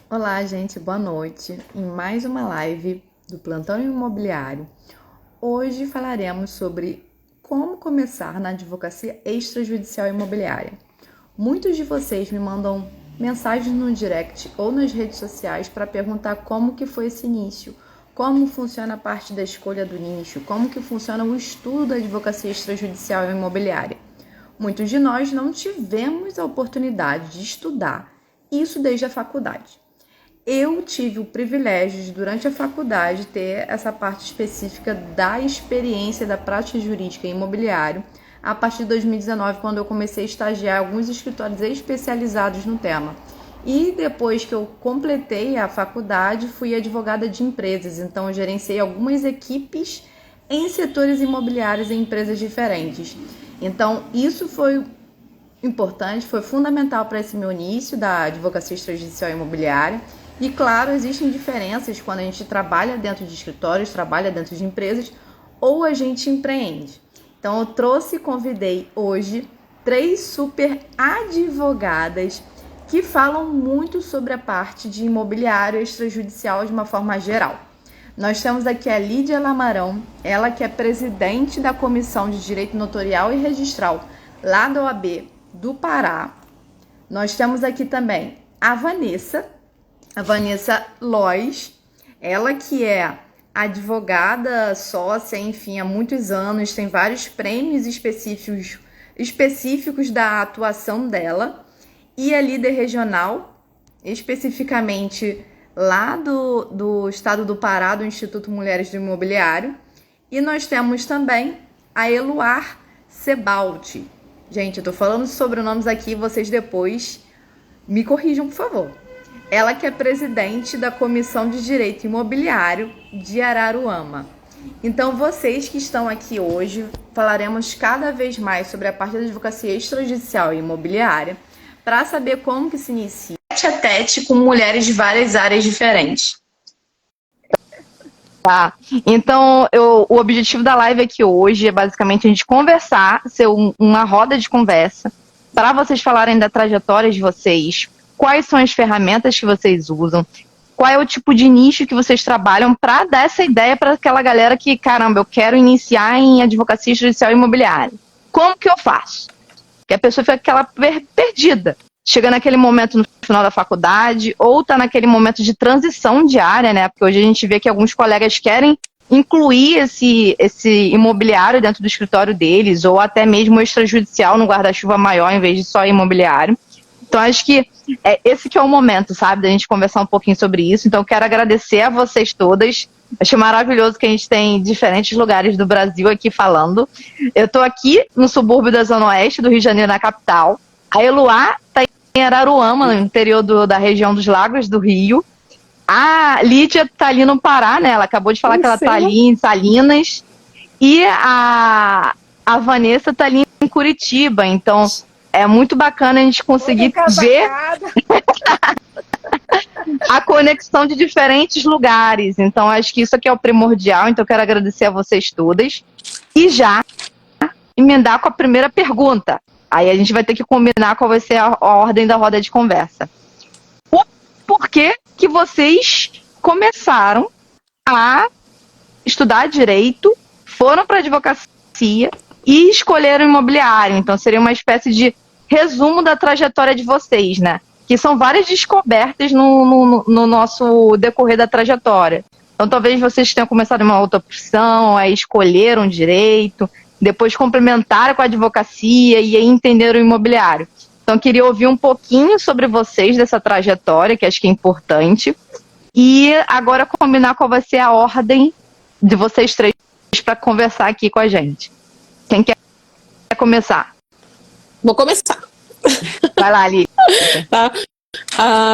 Olá, gente, boa noite. Em mais uma live do Plantão Imobiliário. Hoje falaremos sobre como começar na advocacia extrajudicial imobiliária. Muitos de vocês me mandam mensagens no direct ou nas redes sociais para perguntar como que foi esse início, como funciona a parte da escolha do nicho, como que funciona o estudo da advocacia extrajudicial imobiliária. Muitos de nós não tivemos a oportunidade de estudar isso desde a faculdade. Eu tive o privilégio de, durante a faculdade, ter essa parte específica da experiência da prática jurídica imobiliária a partir de 2019, quando eu comecei a estagiar em alguns escritórios especializados no tema. E depois que eu completei a faculdade, fui advogada de empresas, então eu gerenciei algumas equipes em setores imobiliários em empresas diferentes. Então, isso foi importante, foi fundamental para esse meu início da advocacia extrajudicial imobiliária. E claro, existem diferenças quando a gente trabalha dentro de escritórios, trabalha dentro de empresas ou a gente empreende. Então eu trouxe e convidei hoje 3 super advogadas que falam muito sobre a parte de imobiliário extrajudicial de uma forma geral. Nós temos aqui a Lídia Lamarão, ela que é presidente da Comissão de Direito Notorial e Registral lá da OAB do Pará. Nós temos aqui também a Vanessa Lois, ela que é advogada, sócia, enfim, há muitos anos, tem vários prêmios específicos da atuação dela, e é líder regional, especificamente lá do estado do Pará, do Instituto Mulheres do Imobiliário. E nós temos também a Eluar Sebalti. Gente, eu tô falando sobrenomes aqui, vocês depois me corrijam, por favor. Ela que é presidente da Comissão de Direito Imobiliário de Araruama. Então, vocês que estão aqui hoje, falaremos cada vez mais sobre a parte da advocacia extrajudicial e imobiliária para saber como que se inicia tete a tete com mulheres de várias áreas diferentes. Tá, então o objetivo da live aqui hoje é basicamente a gente conversar, ser uma roda de conversa, para vocês falarem da trajetória de vocês, quais são as ferramentas que vocês usam, qual é o tipo de nicho que vocês trabalham, para dar essa ideia para aquela galera que, caramba, eu quero iniciar em advocacia judicial imobiliária. Como que eu faço? Que a pessoa fica aquela perdida. Chega naquele momento no final da faculdade, ou está naquele momento de transição de área, né? Porque hoje a gente vê que alguns colegas querem incluir esse imobiliário dentro do escritório deles, ou até mesmo extrajudicial no guarda-chuva maior, em vez de só imobiliário. Então, acho que esse que é o momento, sabe, da gente conversar um pouquinho sobre isso. Então, quero agradecer a vocês todas. Acho maravilhoso que a gente tem diferentes lugares do Brasil aqui falando. Eu estou aqui no subúrbio da Zona Oeste do Rio de Janeiro, na capital. A Eluá está em Araruama, no interior da região dos Lagos do Rio. A Lídia está ali no Pará, né? Ela acabou de falar que ela está ali em Salinas. E a Vanessa está ali em Curitiba. Então, é muito bacana a gente conseguir ver a conexão de diferentes lugares. Então, acho que isso aqui é o primordial. Então, eu quero agradecer a vocês todas. E já emendar com a primeira pergunta. Aí a gente vai ter que combinar qual vai ser a ordem da roda de conversa. Por que que vocês começaram a estudar direito, foram para advocacia e escolheram imobiliário? Então, seria uma espécie de resumo da trajetória de vocês, né? Que são várias descobertas no nosso decorrer da trajetória. Então, talvez vocês tenham começado uma outra opção, aí escolheram direito, depois complementaram com a advocacia e aí entenderam o imobiliário. Então, queria ouvir um pouquinho sobre vocês, dessa trajetória, que acho que é importante. E agora combinar qual vai ser a ordem de vocês três para conversar aqui com a gente. Quem quer começar? Vou começar. Vai lá, Lídia. Tá?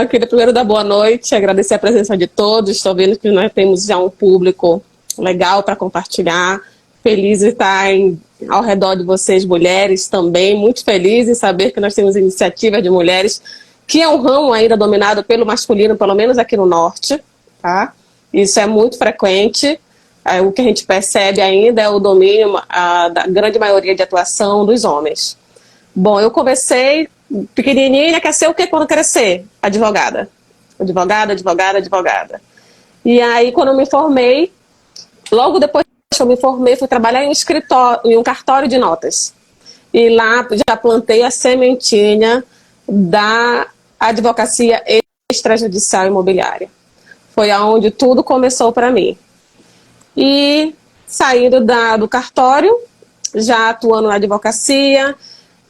Queria primeiro dar boa noite, agradecer a presença de todos. Estou vendo que nós temos já um público legal para compartilhar. Feliz de estar ao redor de vocês, mulheres, também. Muito feliz em saber que nós temos iniciativas de mulheres, que é um ramo ainda dominado pelo masculino, pelo menos aqui no norte. Tá? Isso é muito frequente. O que a gente percebe ainda é o domínio da grande maioria de atuação dos homens. Bom, eu comecei pequenininha, quer ser o que quando crescer? Advogada. Advogada, advogada, advogada. E aí, quando eu me formei, logo depois que eu me formei, fui trabalhar em um escritório, em um cartório de notas. E lá já plantei a sementinha da advocacia extrajudicial imobiliária. Foi aonde tudo começou para mim. E saindo do cartório, já atuando na advocacia,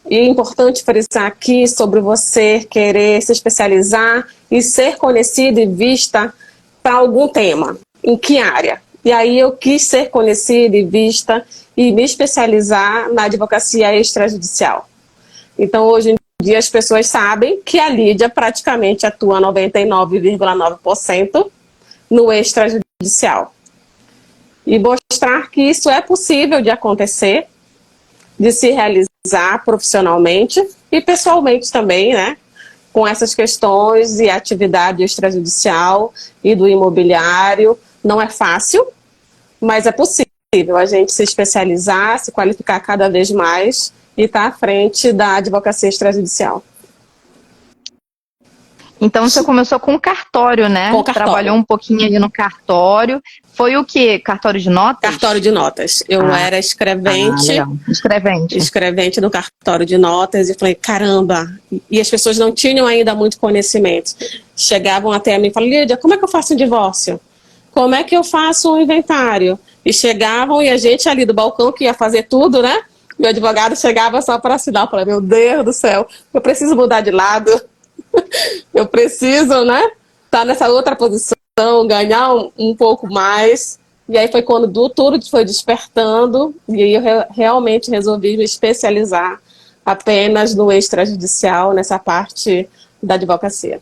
e é importante frisar aqui sobre você querer se especializar e ser conhecida e vista para algum tema. Em que área? E aí eu quis ser conhecida e vista e me especializar na advocacia extrajudicial. Então, hoje em dia, as pessoas sabem que a Lídia praticamente atua 99,9% no extrajudicial. E mostrar que isso é possível de acontecer, de se realizar profissionalmente e pessoalmente também, né? Com essas questões e atividade extrajudicial e do imobiliário. Não é fácil, mas é possível a gente se especializar, se qualificar cada vez mais e estar à frente da advocacia extrajudicial. Então você começou com cartório, né? Com cartório. Trabalhou um pouquinho ali no cartório. Foi o quê? Cartório de notas? Cartório de notas. Eu era escrevente. Escrevente no cartório de notas e falei, caramba. E as pessoas não tinham ainda muito conhecimento. Chegavam até a mim e falavam, Lídia, como é que eu faço um divórcio? Como é que eu faço um inventário? E chegavam e a gente ali do balcão que ia fazer tudo, né? Meu advogado chegava só para assinar. Eu falei, meu Deus do céu, eu preciso mudar de lado. Eu preciso, né? Estar nessa outra posição, ganhar um pouco mais. E aí foi quando tudo foi despertando. E aí eu realmente resolvi me especializar apenas no extrajudicial, nessa parte da advocacia.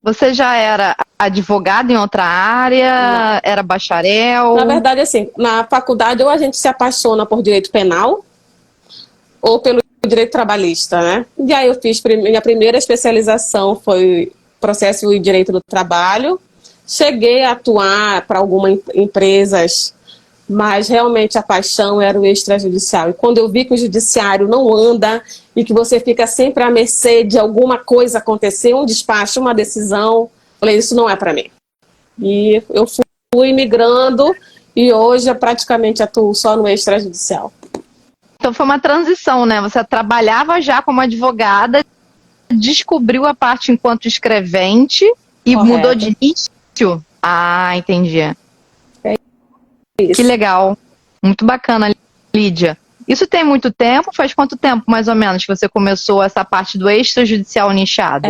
Você já era advogada em outra área? Não. Era bacharel? Na verdade, assim, na faculdade ou a gente se apaixona por direito penal ou pelo direito trabalhista, né? E aí eu fiz, minha primeira especialização foi processo e direito do trabalho. Cheguei a atuar para algumas empresas, mas realmente a paixão era o extrajudicial. E quando eu vi que o judiciário não anda e que você fica sempre à mercê de alguma coisa acontecer, um despacho, uma decisão, falei, isso não é para mim. E eu fui migrando e hoje eu praticamente atuo só no extrajudicial. Então foi uma transição, né? Você trabalhava já como advogada, descobriu a parte enquanto escrevente e Correto. Mudou de início? Ah, entendi. É isso. Que legal. Muito bacana, Lídia. Isso tem muito tempo? Faz quanto tempo, mais ou menos, que você começou essa parte do extrajudicial nichado?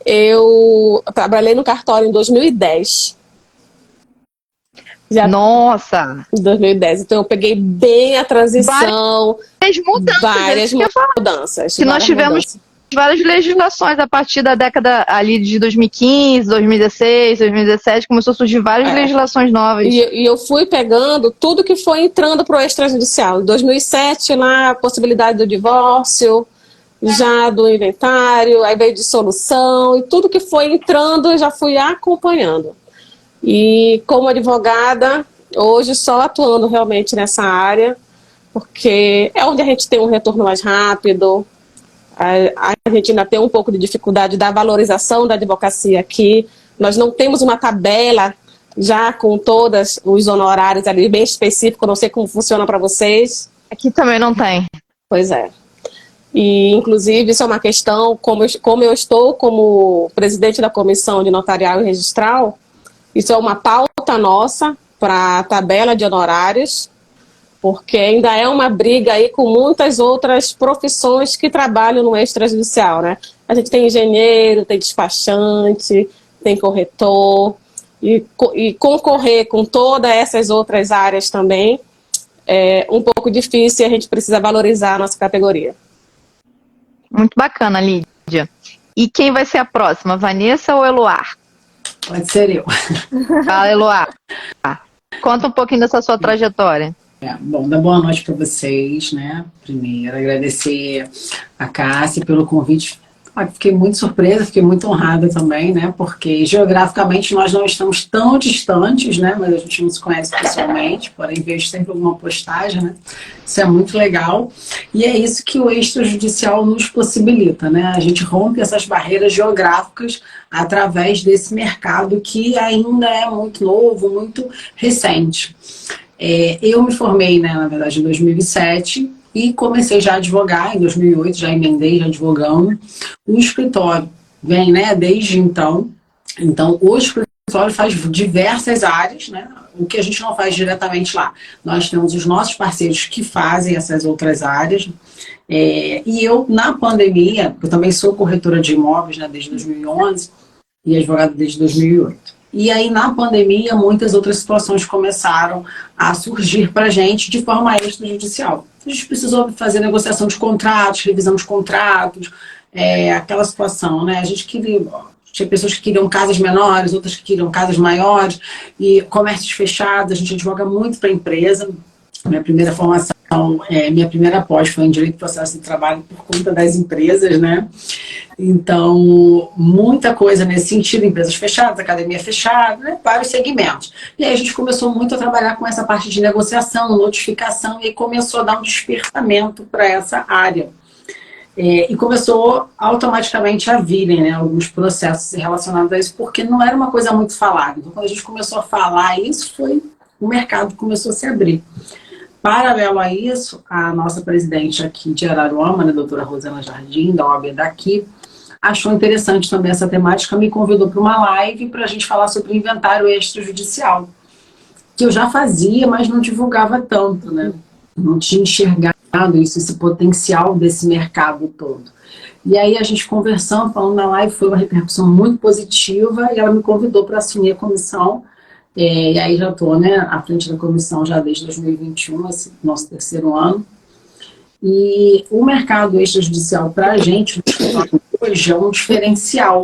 Eu trabalhei no cartório em 2010. Nossa! Em 2010. Então eu peguei bem a transição. Várias mudanças. Que nós tivemos várias legislações a partir da década ali de 2015, 2016, 2017, começou a surgir várias legislações novas. E eu fui pegando tudo que foi entrando para o extrajudicial. Em 2007, lá, a possibilidade do divórcio, já do inventário, aí veio dissolução, e tudo que foi entrando eu já fui acompanhando. E como advogada, hoje só atuando realmente nessa área, porque é onde a gente tem um retorno mais rápido. A gente ainda tem um pouco de dificuldade da valorização da advocacia aqui. Nós não temos uma tabela já com todos os honorários ali bem específico, não sei como funciona para vocês. Aqui também não tem. Pois é. E, inclusive, isso é uma questão, como eu estou como presidente da Comissão de Notarial e Registral, isso é uma pauta nossa para a tabela de honorários, porque ainda é uma briga aí com muitas outras profissões que trabalham no extrajudicial, né? A gente tem engenheiro, tem despachante, tem corretor, e concorrer com todas essas outras áreas também é um pouco difícil e a gente precisa valorizar a nossa categoria. Muito bacana, Lídia. E quem vai ser a próxima, Vanessa ou Eloar? Pode ser eu. Fala, Eloar. Conta um pouquinho dessa sua trajetória. Bom, dar boa noite para vocês, né? Primeiro, agradecer a Cássia pelo convite Fiquei muito surpresa, fiquei muito honrada também, né? Porque geograficamente nós não estamos tão distantes, né? Mas a gente não se conhece pessoalmente, porém vejo sempre alguma postagem, né? Isso é muito legal. E é isso que o extrajudicial nos possibilita, né? A gente rompe essas barreiras geográficas através desse mercado que ainda é muito novo, muito recente. Eu me formei, né, na verdade, em 2007 e comecei já a advogar em 2008, já emendei, já advogando. O escritório vem, né, desde então. Então, o escritório faz diversas áreas, né? O que a gente não faz diretamente lá. Nós temos os nossos parceiros que fazem essas outras áreas. E eu, na pandemia, eu também sou corretora de imóveis, né, desde 2011 e advogada desde 2008. E aí, na pandemia, muitas outras situações começaram a surgir para a gente de forma extrajudicial. A gente precisou fazer negociação de contratos, revisão de contratos, aquela situação, né? A gente queria... Tinha pessoas que queriam casas menores, outras que queriam casas maiores, e comércios fechados. A gente advoga muito para a empresa. Minha primeira formação, minha primeira pós foi em Direito e Processo de Trabalho por conta das empresas, né? Então, muita coisa nesse sentido, empresas fechadas, academia fechada, né? Vários segmentos. E aí a gente começou muito a trabalhar com essa parte de negociação, notificação, e aí começou a dar um despertamento para essa área. E começou automaticamente a virem, né, alguns processos relacionados a isso, porque não era uma coisa muito falada. Então, quando a gente começou a falar isso, o mercado começou a se abrir. Paralelo a isso, a nossa presidente aqui de Araruama, a doutora Rosana Jardim, da OAB daqui, achou interessante também essa temática, me convidou para uma live para a gente falar sobre inventário extrajudicial, que eu já fazia, mas não divulgava tanto, né? Não tinha enxergado isso, esse potencial desse mercado todo. E aí a gente conversando, falando na live, foi uma repercussão muito positiva, e ela me convidou para assumir a comissão. E aí já estou, né, à frente da comissão já desde 2021, esse nosso terceiro ano. E o mercado extrajudicial para a gente hoje é um diferencial,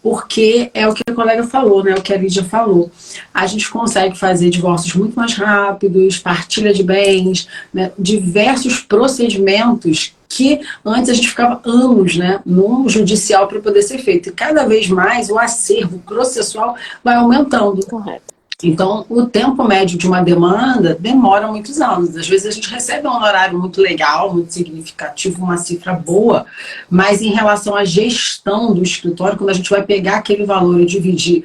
porque é o que a colega falou, né, o que a Lídia falou. A gente consegue fazer divórcios muito mais rápidos, partilha de bens, né, diversos procedimentos que antes a gente ficava anos, né, no judicial para poder ser feito. E cada vez mais o acervo processual vai aumentando. Correto. Então, o tempo médio de uma demanda demora muitos anos. Às vezes a gente recebe um honorário muito legal, muito significativo, uma cifra boa, mas em relação à gestão do escritório, quando a gente vai pegar aquele valor e dividir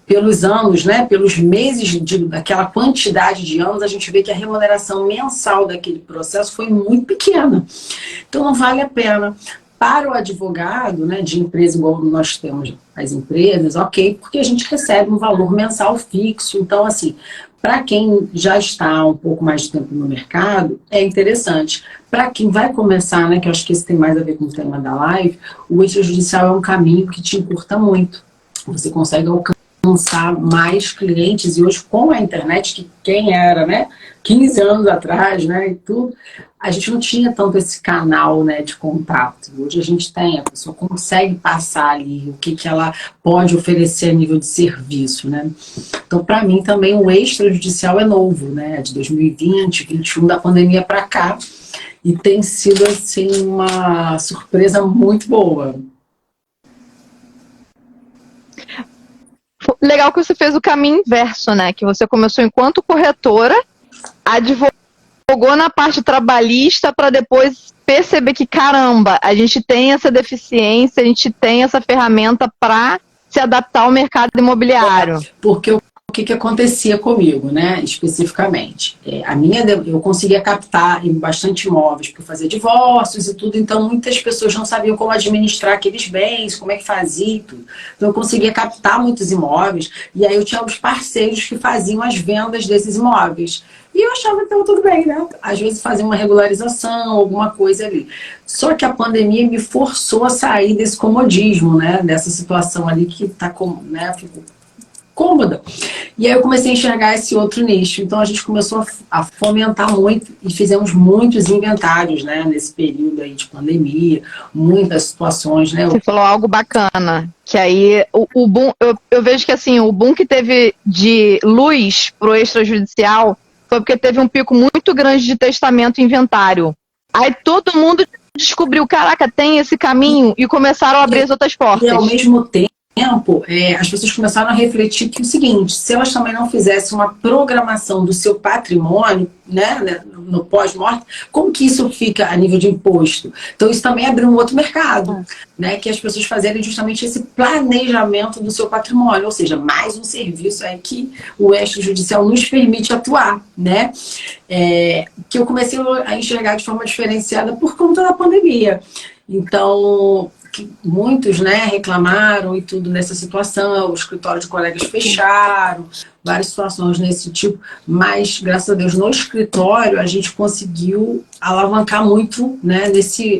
pelos anos, né, pelos meses daquela quantidade de anos, a gente vê que a remuneração mensal daquele processo foi muito pequena. Então, não vale a pena. Para o advogado, né, de empresa igual nós temos as empresas, ok, porque a gente recebe um valor mensal fixo. Então, assim, para quem já está um pouco mais de tempo no mercado, é interessante. Para quem vai começar, né, que eu acho que isso tem mais a ver com o tema da live, o extrajudicial é um caminho que te encurta muito. Você consegue alcançar mais clientes, e hoje com a internet, que quem era, né, 15 anos atrás, né, e tudo, a gente não tinha tanto esse canal, né, de contato. Hoje a gente tem, a pessoa consegue passar ali o que ela pode oferecer a nível de serviço, né. Então, para mim também o extrajudicial é novo, né, de 2020, 2021, da pandemia para cá, e tem sido, assim, uma surpresa muito boa. Legal que você fez o caminho inverso, né? Que você começou enquanto corretora, advogou na parte trabalhista para depois perceber que, caramba, a gente tem essa deficiência, a gente tem essa ferramenta para se adaptar ao mercado imobiliário. Porque o que acontecia comigo, né, especificamente? Eu conseguia captar em bastante imóveis, porque eu fazia divórcios e tudo, então muitas pessoas não sabiam como administrar aqueles bens, como é que fazia e tudo. Então eu conseguia captar muitos imóveis, e aí eu tinha os parceiros que faziam as vendas desses imóveis. E eu achava que estava tudo bem, né? Às vezes fazia uma regularização, alguma coisa ali. Só que a pandemia me forçou a sair desse comodismo, né, dessa situação ali que está, né, ficou cômoda. E aí eu comecei a enxergar esse outro nicho. Então a gente começou a fomentar muito e fizemos muitos inventários, né, nesse período aí de pandemia, muitas situações, né. Você falou algo bacana, que aí o boom, eu vejo que assim, o boom que teve de luz pro extrajudicial foi porque teve um pico muito grande de testamento e inventário. Aí todo mundo descobriu, caraca, tem esse caminho, e começaram a abrir as outras portas? E ao mesmo tempo, as pessoas começaram a refletir que o seguinte, se elas também não fizessem uma programação do seu patrimônio, né, no pós-morte, como que isso fica a nível de imposto? Então isso também abriu um outro mercado, né, que as pessoas fazerem justamente esse planejamento do seu patrimônio, ou seja, mais um serviço aí que o extrajudicial nos permite atuar, né, que eu comecei a enxergar de forma diferenciada por conta da pandemia. Então, muitos, né, reclamaram e tudo nessa situação, o escritório de colegas fecharam, várias situações nesse tipo, mas, graças a Deus, no escritório a gente conseguiu alavancar muito, né,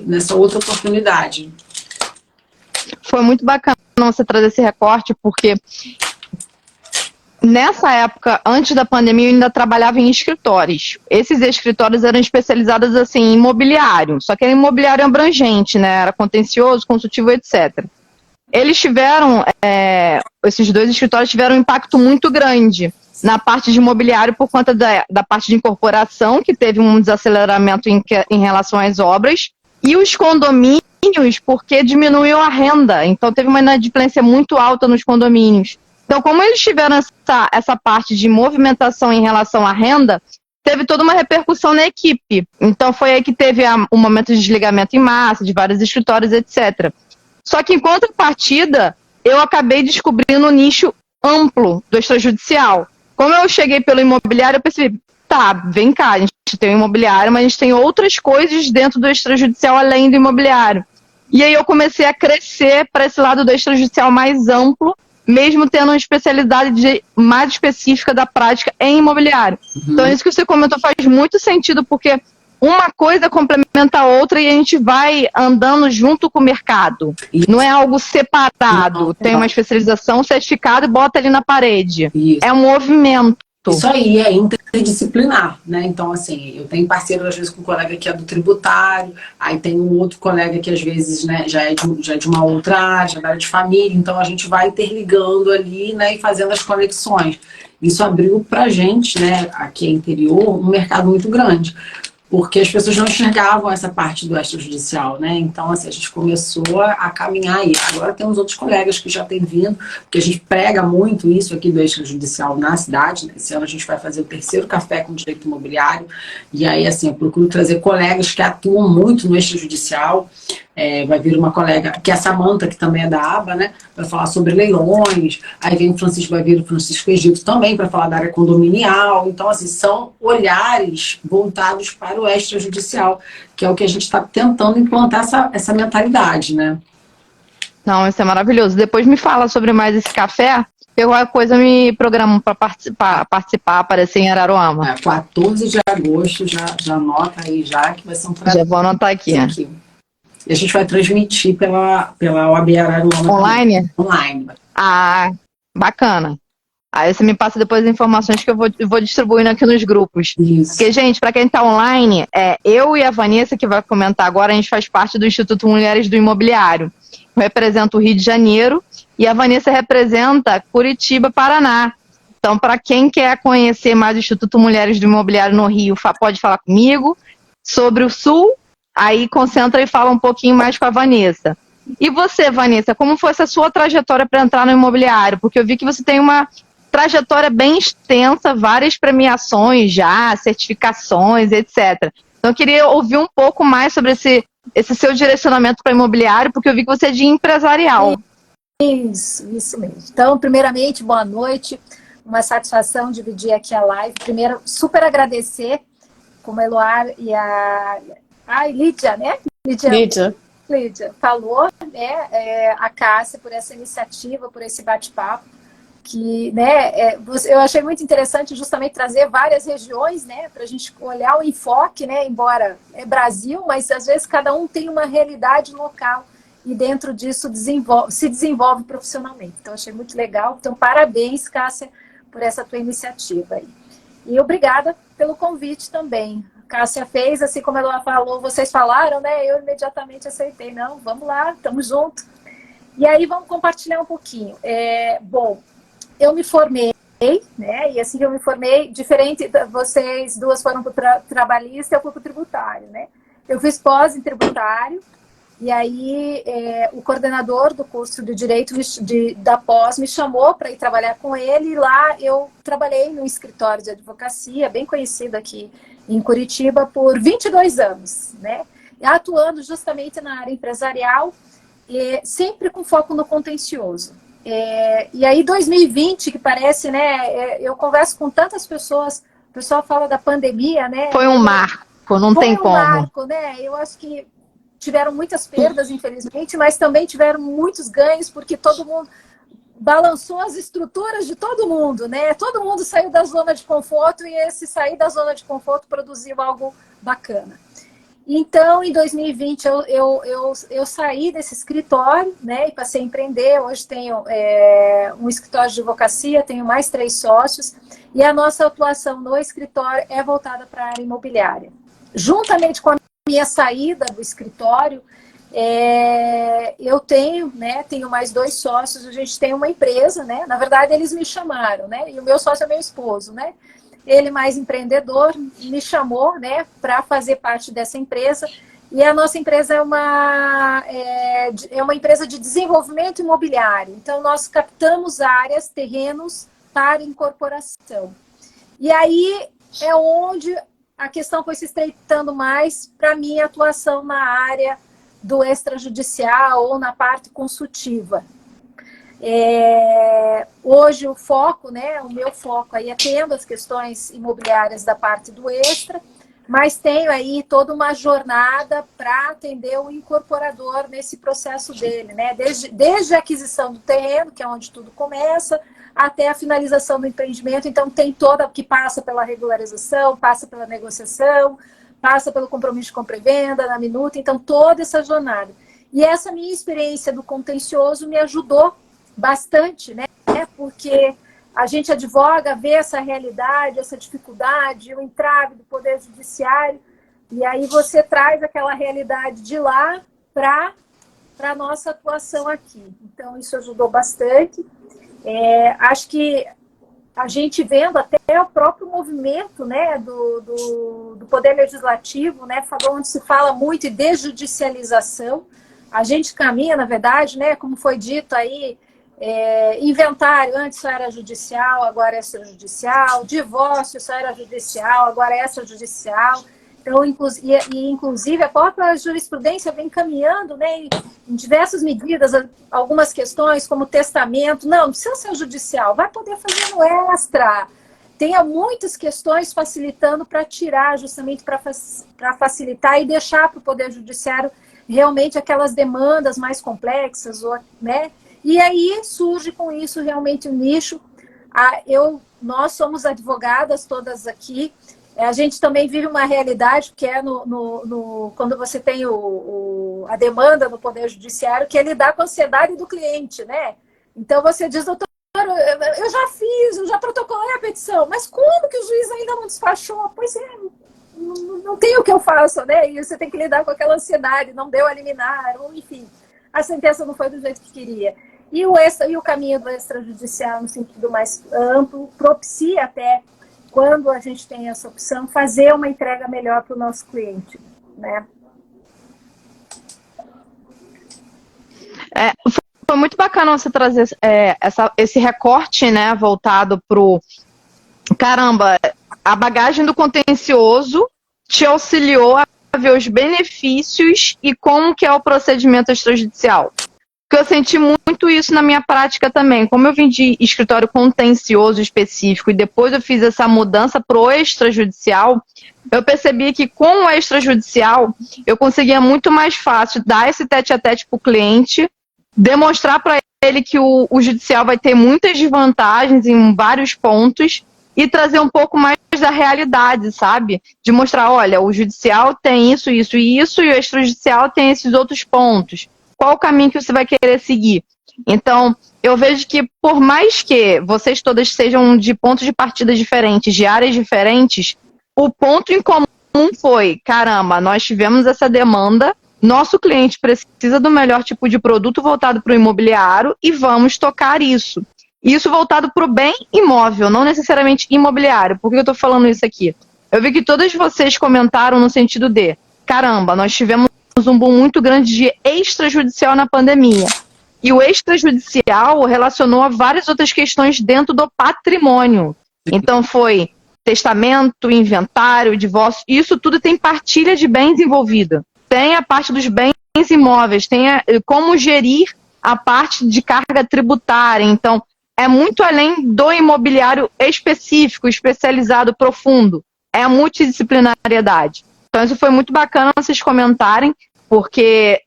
nessa outra oportunidade. Foi muito bacana você trazer esse recorte, porque nessa época, antes da pandemia, eu ainda trabalhava em escritórios. Esses escritórios eram especializados assim, em imobiliário, só que era imobiliário abrangente, né? Era contencioso, consultivo, etc. Eles tiveram, esses dois escritórios tiveram um impacto muito grande na parte de imobiliário por conta da parte de incorporação, que teve um desaceleramento em relação às obras, e os condomínios, porque diminuiu a renda. Então, teve uma inadimplência muito alta nos condomínios. Então, como eles tiveram essa parte de movimentação em relação à renda, teve toda uma repercussão na equipe. Então, foi aí que teve um momento de desligamento em massa, de vários escritórios, etc. Só que, em contrapartida, eu acabei descobrindo um nicho amplo do extrajudicial. Como eu cheguei pelo imobiliário, eu percebi, tá, vem cá, a gente tem o imobiliário, mas a gente tem outras coisas dentro do extrajudicial além do imobiliário. E aí eu comecei a crescer para esse lado do extrajudicial mais amplo, mesmo tendo uma especialidade mais específica da prática em imobiliário. Então, isso que você comentou faz muito sentido, porque uma coisa complementa a outra e a gente vai andando junto com o mercado. Isso. Não é algo separado. Tem uma especialização, certificado e bota ali na parede. Isso. É um movimento. Isso aí é interdisciplinar, né? Então, assim, eu tenho parceiro, às vezes, com um colega que é do tributário, aí tem um outro colega que, às vezes, né, já é de uma outra área, já é da área de família, então a gente vai interligando ali, né, e fazendo as conexões. Isso abriu pra gente, né, aqui no interior, um mercado muito grande, porque as pessoas não enxergavam essa parte do extrajudicial, né? Então, assim, a gente começou a caminhar aí. Agora temos outros colegas que já têm vindo, porque a gente prega muito isso aqui do extrajudicial na cidade, né? Esse ano a gente vai fazer o 3º café com direito imobiliário, e aí, assim, eu procuro trazer colegas que atuam muito no extrajudicial. Vai vir uma colega, que é a Samanta, que também é da aba, né? Vai falar sobre leilões. Aí vai vir o Francisco Egito também para falar da área condominial. Então, assim, são olhares voltados para o extrajudicial, que é o que a gente está tentando implantar essa mentalidade, né? Não, isso é maravilhoso. Depois me fala sobre mais esse café. Qualquer coisa me programam para participar, aparecer em Araruama. 14 de agosto, já anota aí já, que vai ser um prazer. Já vou anotar aqui. E a gente vai transmitir pela OAB Araruama. Online? Online. Ah, bacana. Aí você me passa depois as informações que eu vou distribuindo aqui nos grupos. Isso. Porque, gente, para quem está online, eu e a Vanessa, que vai comentar agora, a gente faz parte do Instituto Mulheres do Imobiliário. Eu represento o Rio de Janeiro e a Vanessa representa Curitiba, Paraná. Então, para quem quer conhecer mais o Instituto Mulheres do Imobiliário no Rio, pode falar comigo. Sobre o Sul, aí concentra e fala um pouquinho mais com a Vanessa. E você, Vanessa, como foi essa sua trajetória para entrar no imobiliário? Porque eu vi que você tem uma trajetória bem extensa, várias premiações já, certificações, etc. Então eu queria ouvir um pouco mais sobre esse seu direcionamento para imobiliário, porque eu vi que você é de empresarial. Isso mesmo. Então, primeiramente, boa noite. Uma satisfação dividir aqui a live. Primeiro, super agradecer, como a Eloá e a Lídia, né? Lídia falou, né? A Cássia por essa iniciativa, por esse bate-papo, que, né, eu achei muito interessante justamente trazer várias regiões, né, para a gente olhar o enfoque, né, embora é Brasil, mas às vezes cada um tem uma realidade local e dentro disso se desenvolve profissionalmente. Então, achei muito legal. Então, parabéns, Cássia, por essa tua iniciativa aí. E obrigada pelo convite também. A Cássia fez, assim como ela falou, vocês falaram, né, eu imediatamente aceitei. Não, vamos lá, estamos juntos. E aí, vamos compartilhar um pouquinho. Bom, eu me formei, né? E assim que eu me formei, diferente, vocês duas foram para o trabalhista, eu fui para o tributário, né? Eu fiz pós em tributário, e aí o coordenador do curso de Direito da pós me chamou para ir trabalhar com ele, e lá eu trabalhei num escritório de advocacia, bem conhecido aqui em Curitiba, por 22 anos, né? Atuando justamente na área empresarial, sempre com foco no contencioso. E aí 2020, que parece, né, eu converso com tantas pessoas, o pessoal fala da pandemia, né? Foi um marco, não tem como. Foi um marco, né? Eu acho que tiveram muitas perdas, infelizmente, mas também tiveram muitos ganhos, porque todo mundo balançou as estruturas de todo mundo, né? Todo mundo saiu da zona de conforto, e esse sair da zona de conforto produziu algo bacana. Então, em 2020, eu saí desse escritório, né, e passei a empreender. Hoje tenho um escritório de advocacia, tenho mais 3 sócios, e a nossa atuação no escritório é voltada para a área imobiliária. Juntamente com a minha saída do escritório, eu tenho mais 2 sócios, a gente tem uma empresa, né? Na verdade, eles me chamaram, né? E o meu sócio é meu esposo, né? Ele, mais empreendedor, me chamou, né, para fazer parte dessa empresa. E a nossa empresa é uma empresa de desenvolvimento imobiliário. Então, nós captamos áreas, terrenos para incorporação. E aí é onde a questão foi se estreitando mais para a minha atuação na área do extrajudicial ou na parte consultiva. Hoje o foco, né, o meu foco aí é tendo as questões imobiliárias da parte do extra, mas tenho aí toda uma jornada para atender o incorporador nesse processo dele, né, desde a aquisição do terreno, que é onde tudo começa, até a finalização do empreendimento. Então tem toda, que passa pela regularização, passa pela negociação, passa pelo compromisso de compra e venda, na minuta, então toda essa jornada. E essa minha experiência do contencioso me ajudou bastante, né? Porque a gente advoga, vê essa realidade, essa dificuldade, o entrave do Poder Judiciário, e aí você traz aquela realidade de lá para a nossa atuação aqui. Então, isso ajudou bastante. Acho que a gente vendo até o próprio movimento, né, do Poder Legislativo, né, onde se fala muito em desjudicialização, a gente caminha, na verdade, né, como foi dito aí, inventário, antes só era judicial, agora é extrajudicial, divórcio só era judicial, agora é extrajudicial. Então, inclusive, a própria jurisprudência vem caminhando, né, em diversas medidas, algumas questões, como testamento, não precisa ser judicial, vai poder fazer no extra. Tem muitas questões facilitando para tirar, justamente para facilitar e deixar para o Poder Judiciário realmente aquelas demandas mais complexas, né? E aí surge com isso realmente um nicho. Nós somos advogadas todas aqui. A gente também vive uma realidade que é quando você tem a demanda no Poder Judiciário, que é lidar com a ansiedade do cliente, né? Então você diz, doutor, eu já fiz, eu já protocolei a petição, mas como que o juiz ainda não despachou? Pois é, não tem o que eu faço, né? E você tem que lidar com aquela ansiedade, não deu a liminar, ou enfim, a sentença não foi do jeito que queria. E o caminho do extrajudicial, no sentido mais amplo, propicia até, quando a gente tem essa opção, fazer uma entrega melhor para o nosso cliente, né? Foi muito bacana você trazer esse recorte, né, voltado para o... Caramba, a bagagem do contencioso te auxiliou a ver os benefícios e como que é o procedimento extrajudicial. Porque eu senti muito isso na minha prática também. Como eu vim de escritório contencioso específico e depois eu fiz essa mudança para o extrajudicial, eu percebi que com o extrajudicial eu conseguia muito mais fácil dar esse tete-a-tete para o cliente, demonstrar para ele que o judicial vai ter muitas desvantagens em vários pontos e trazer um pouco mais da realidade, sabe? De mostrar, olha, o judicial tem isso, isso e isso, e o extrajudicial tem esses outros pontos. Qual o caminho que você vai querer seguir? Então, eu vejo que por mais que vocês todas sejam de pontos de partida diferentes, de áreas diferentes, o ponto em comum foi, caramba, nós tivemos essa demanda, nosso cliente precisa do melhor tipo de produto voltado para o imobiliário e vamos tocar isso. Isso voltado para o bem imóvel, não necessariamente imobiliário. Por que eu estou falando isso aqui? Eu vi que todas vocês comentaram no sentido de caramba, nós tivemos um boom muito grande de extrajudicial na pandemia. E o extrajudicial relacionou a várias outras questões dentro do patrimônio. Então foi testamento, inventário, divórcio, isso tudo tem partilha de bens envolvida. Tem a parte dos bens imóveis, tem como gerir a parte de carga tributária. Então, é muito além do imobiliário específico, especializado, profundo. É a multidisciplinariedade. Então, isso foi muito bacana vocês comentarem, porque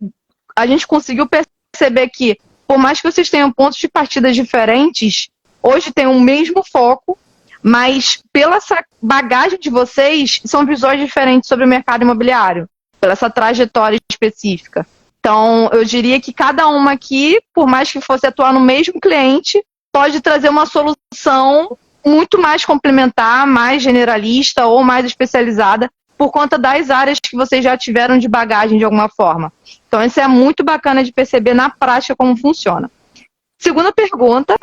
a gente conseguiu perceber que, por mais que vocês tenham pontos de partida diferentes, hoje tem o mesmo foco, mas pela essa bagagem de vocês, são visões diferentes sobre o mercado imobiliário, pela essa trajetória específica. Então, eu diria que cada uma aqui, por mais que fosse atuar no mesmo cliente, pode trazer uma solução muito mais complementar, mais generalista ou mais especializada, por conta das áreas que vocês já tiveram de bagagem de alguma forma. Então, isso é muito bacana de perceber na prática como funciona. Segunda pergunta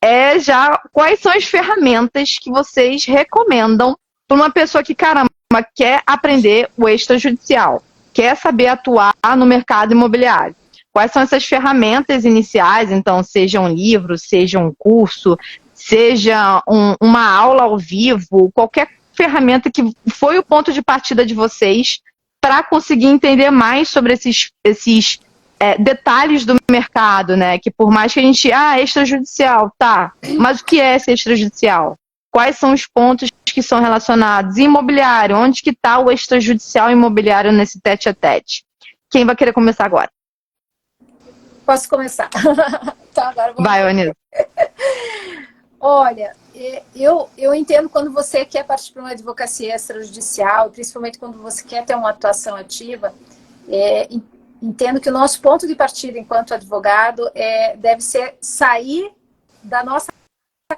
é já quais são as ferramentas que vocês recomendam para uma pessoa que, caramba, quer aprender o extrajudicial, quer saber atuar no mercado imobiliário. Quais são essas ferramentas iniciais, então, seja um livro, seja um curso, seja uma aula ao vivo, qualquer ferramenta que foi o ponto de partida de vocês para conseguir entender mais sobre esses detalhes do mercado, né? Que por mais que a gente, extrajudicial, tá, mas o que é esse extrajudicial? Quais são os pontos que são relacionados? Imobiliário, onde que está o extrajudicial imobiliário nesse tete-a-tete? Quem vai querer começar agora? Posso começar? Então, agora vamos Vai, Vanessa. Olha, eu entendo quando você quer partir para uma advocacia extrajudicial, principalmente quando você quer ter uma atuação ativa, entendo que o nosso ponto de partida enquanto advogado deve ser sair da nossa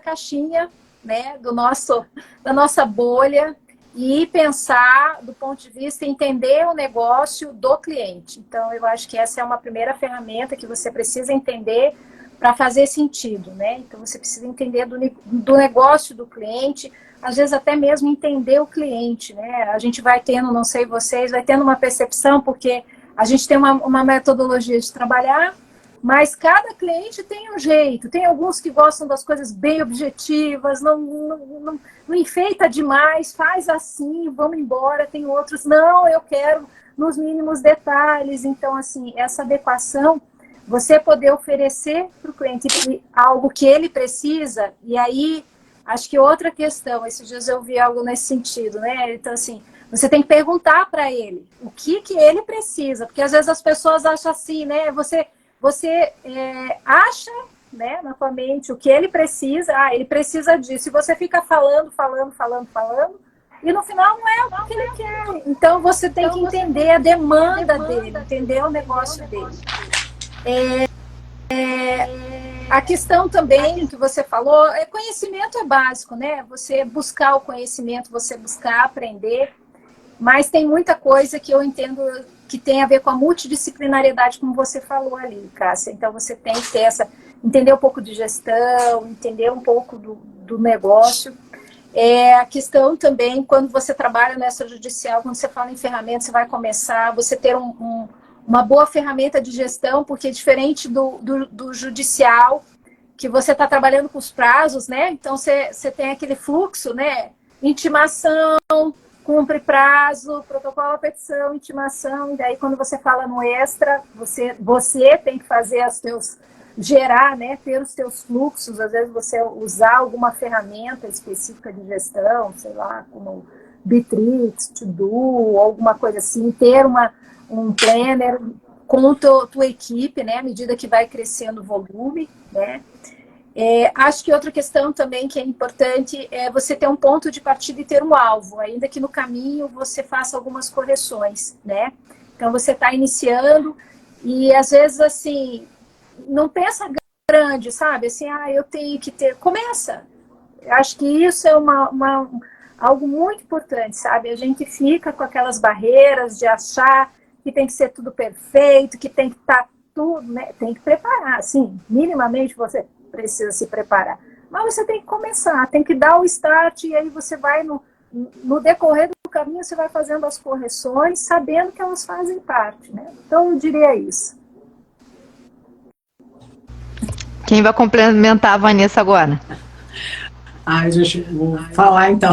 caixinha, né, da nossa bolha e pensar do ponto de vista, entender o negócio do cliente. Então, eu acho que essa é uma primeira ferramenta que você precisa entender para fazer sentido, né? Então, você precisa entender do negócio do cliente, às vezes até mesmo entender o cliente, né? A gente vai tendo, não sei vocês, vai tendo uma percepção, porque a gente tem uma metodologia de trabalhar, mas cada cliente tem um jeito. Tem alguns que gostam das coisas bem objetivas, não enfeita demais, faz assim, vamos embora. Tem outros, não, eu quero nos mínimos detalhes. Então, assim, essa adequação, você poder oferecer para o cliente algo que ele precisa, e aí, acho que outra questão, esses dias eu vi algo nesse sentido, né? Então, assim, você tem que perguntar para ele o que ele precisa, porque às vezes as pessoas acham assim, né? Você acha, né, na sua mente o que ele precisa, ele precisa disso, e você fica falando, e no final não é o que ele quer. Então você tem que entender a demanda dele, entender o negócio dele. A questão também que você falou, conhecimento é básico, né? Você buscar o conhecimento, você buscar aprender, mas tem muita coisa que eu entendo que tem a ver com a multidisciplinariedade, como você falou ali, Cássia. Então, você tem que ter entender um pouco de gestão, entender um pouco do negócio. A questão também, quando você trabalha no extrajudicial, quando você fala em ferramentas, você vai começar, você ter uma boa ferramenta de gestão, porque diferente do judicial, que você está trabalhando com os prazos, né? Então, você tem aquele fluxo, né? Intimação, cumpre prazo, protocolo, petição, intimação, e daí quando você fala no extra, você tem que fazer gerar, né, ter os teus fluxos, às vezes você usar alguma ferramenta específica de gestão, sei lá, como Bitrix, To-Do, alguma coisa assim, ter um planner com tua equipe, né, à medida que vai crescendo o volume, né. Acho que outra questão também que é importante é você ter um ponto de partida e ter um alvo, ainda que no caminho você faça algumas correções, né? Então você está iniciando e às vezes assim, não pensa grande, sabe? Assim, eu tenho que ter... Começa! Acho que isso é algo muito importante, sabe? A gente fica com aquelas barreiras de achar que tem que ser tudo perfeito, que tem que estar tudo, né? Tem que preparar, assim, minimamente você precisa se preparar. Mas você tem que começar, tem que dar o start e aí você vai no decorrer do caminho, você vai fazendo as correções, sabendo que elas fazem parte, né? Então, eu diria isso. Quem vai complementar a Vanessa agora? Gente, vou falar então.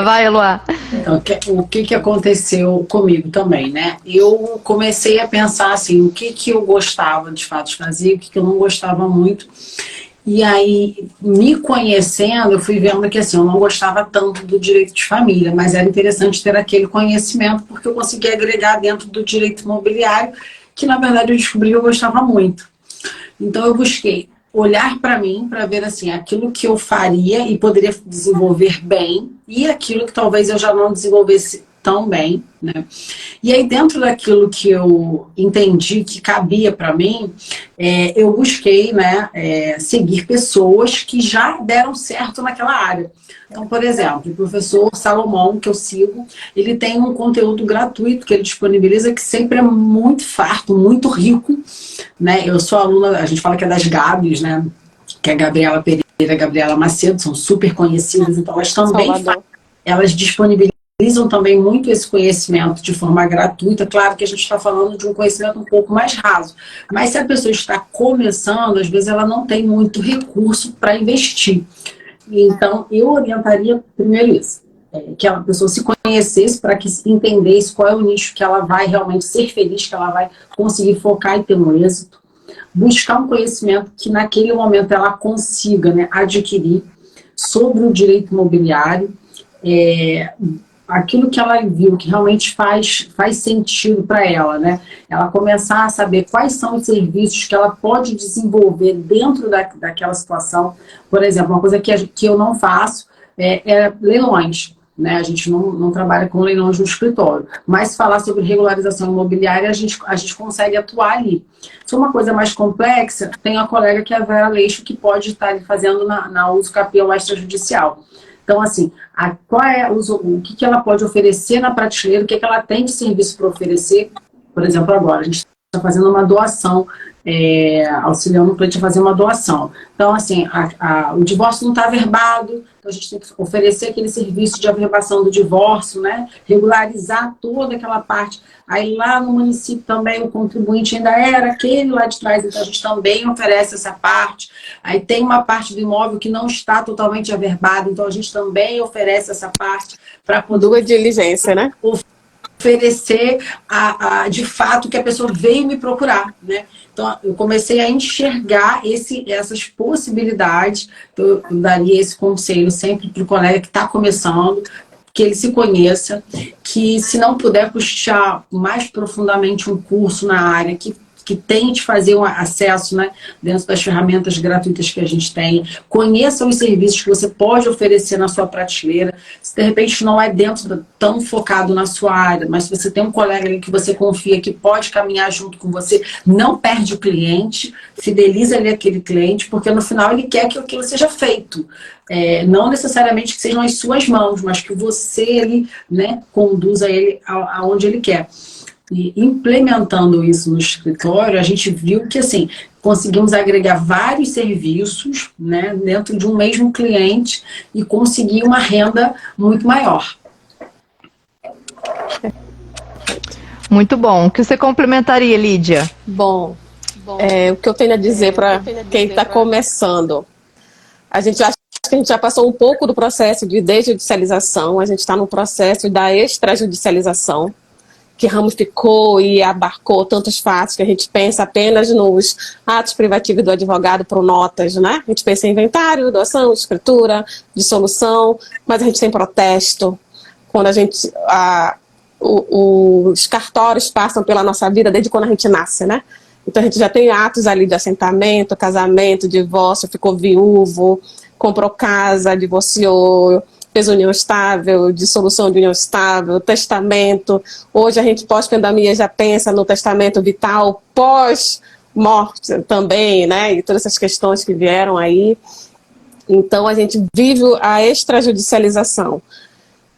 Vai, Eloá. Então, o que aconteceu comigo também, né? Eu comecei a pensar assim, o que eu gostava de fato de fazer, o que eu não gostava muito. E aí, me conhecendo, eu fui vendo que assim, eu não gostava tanto do direito de família, mas era interessante ter aquele conhecimento, porque eu conseguia agregar dentro do direito imobiliário, que na verdade eu descobri que eu gostava muito. Então eu busquei olhar para mim, para ver assim, aquilo que eu faria e poderia desenvolver bem, e aquilo que talvez eu já não desenvolvesse tão bem, né? E aí dentro daquilo que eu entendi que cabia para mim, eu busquei, né, seguir pessoas que já deram certo naquela área. Então, por exemplo, o professor Salomão, que eu sigo, ele tem um conteúdo gratuito que ele disponibiliza que sempre é muito farto, muito rico, né? Eu sou aluna, a gente fala que é das Gabs, né? Que é a Gabriela Pereira e a Gabriela Macedo, são super conhecidas, então elas também elas disponibilizam também muito esse conhecimento de forma gratuita. Claro que a gente está falando de um conhecimento um pouco mais raso, mas se a pessoa está começando, às vezes ela não tem muito recurso para investir. Então, eu orientaria primeiro isso, que a pessoa se conhecesse para que entendesse qual é o nicho que ela vai realmente ser feliz, que ela vai conseguir focar e ter um êxito. Buscar um conhecimento que naquele momento ela consiga, né, adquirir sobre o direito imobiliário, aquilo que ela viu que realmente faz sentido para ela, né? Ela começar a saber quais são os serviços que ela pode desenvolver dentro daquela situação. Por exemplo, uma coisa que eu não faço é leilões, né? A gente não trabalha com leilões no escritório, mas falar sobre regularização imobiliária, a gente consegue atuar ali. Se é uma coisa mais complexa, tem a colega que é a Vera Leixo, que pode estar ali fazendo na uso capião extrajudicial. Então, assim, qual é o que ela pode oferecer na prateleira, o que ela tem de serviço para oferecer. Por exemplo, agora, a gente está fazendo uma doação, auxiliando o cliente a fazer uma doação. Então, assim, o divórcio não está averbado, então a gente tem que oferecer aquele serviço de averbação do divórcio, né? Regularizar toda aquela parte. Aí lá no município também o contribuinte ainda era aquele lá de trás, então a gente também oferece essa parte. Aí tem uma parte do imóvel que não está totalmente averbada, então a gente também oferece essa parte para poder... Dua diligência, né? Oferecer de fato que a pessoa veio me procurar, né? Então, eu comecei a enxergar essas possibilidades. Então, eu daria esse conselho sempre para o colega que está começando, que ele se conheça, que se não puder puxar mais profundamente um curso na área, que tente fazer um acesso, né, dentro das ferramentas gratuitas que a gente tem, conheça os serviços que você pode oferecer na sua prateleira, se de repente não é tão focado na sua área, mas se você tem um colega ali que você confia, que pode caminhar junto com você, não perde o cliente, fideliza ali aquele cliente, porque no final ele quer que aquilo seja feito. Não necessariamente que sejam as suas mãos, mas que você ele, né, conduza ele aonde ele quer. E implementando isso no escritório, a gente viu que assim, conseguimos agregar vários serviços, né, dentro de um mesmo cliente e conseguir uma renda muito maior. Muito bom. O que você complementaria, Lídia? Bom, o que eu tenho a dizer para quem está começando? A gente acha que a gente já passou um pouco do processo de desjudicialização, a gente está no processo da extrajudicialização, que ramificou e abarcou tantos fatos que a gente pensa apenas nos atos privativos do advogado por notas, né? A gente pensa em inventário, doação, escritura, dissolução, mas a gente tem protesto. Quando a gente... os cartórios passam pela nossa vida desde quando a gente nasce, né? Então a gente já tem atos ali de assentamento, casamento, divórcio, ficou viúvo, comprou casa, divorciou, fez união estável, dissolução de união estável, testamento. Hoje a gente pós-pandemia já pensa no testamento vital pós-morte também, né? E todas essas questões que vieram aí. Então a gente vive a extrajudicialização.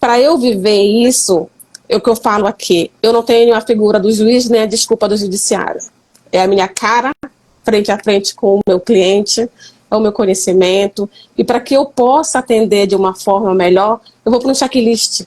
Para eu viver isso, é o que eu falo aqui, eu não tenho a figura do juiz nem a desculpa do judiciário. É a minha cara, frente a frente com o meu cliente, é o meu conhecimento, e para que eu possa atender de uma forma melhor, eu vou para um checklist.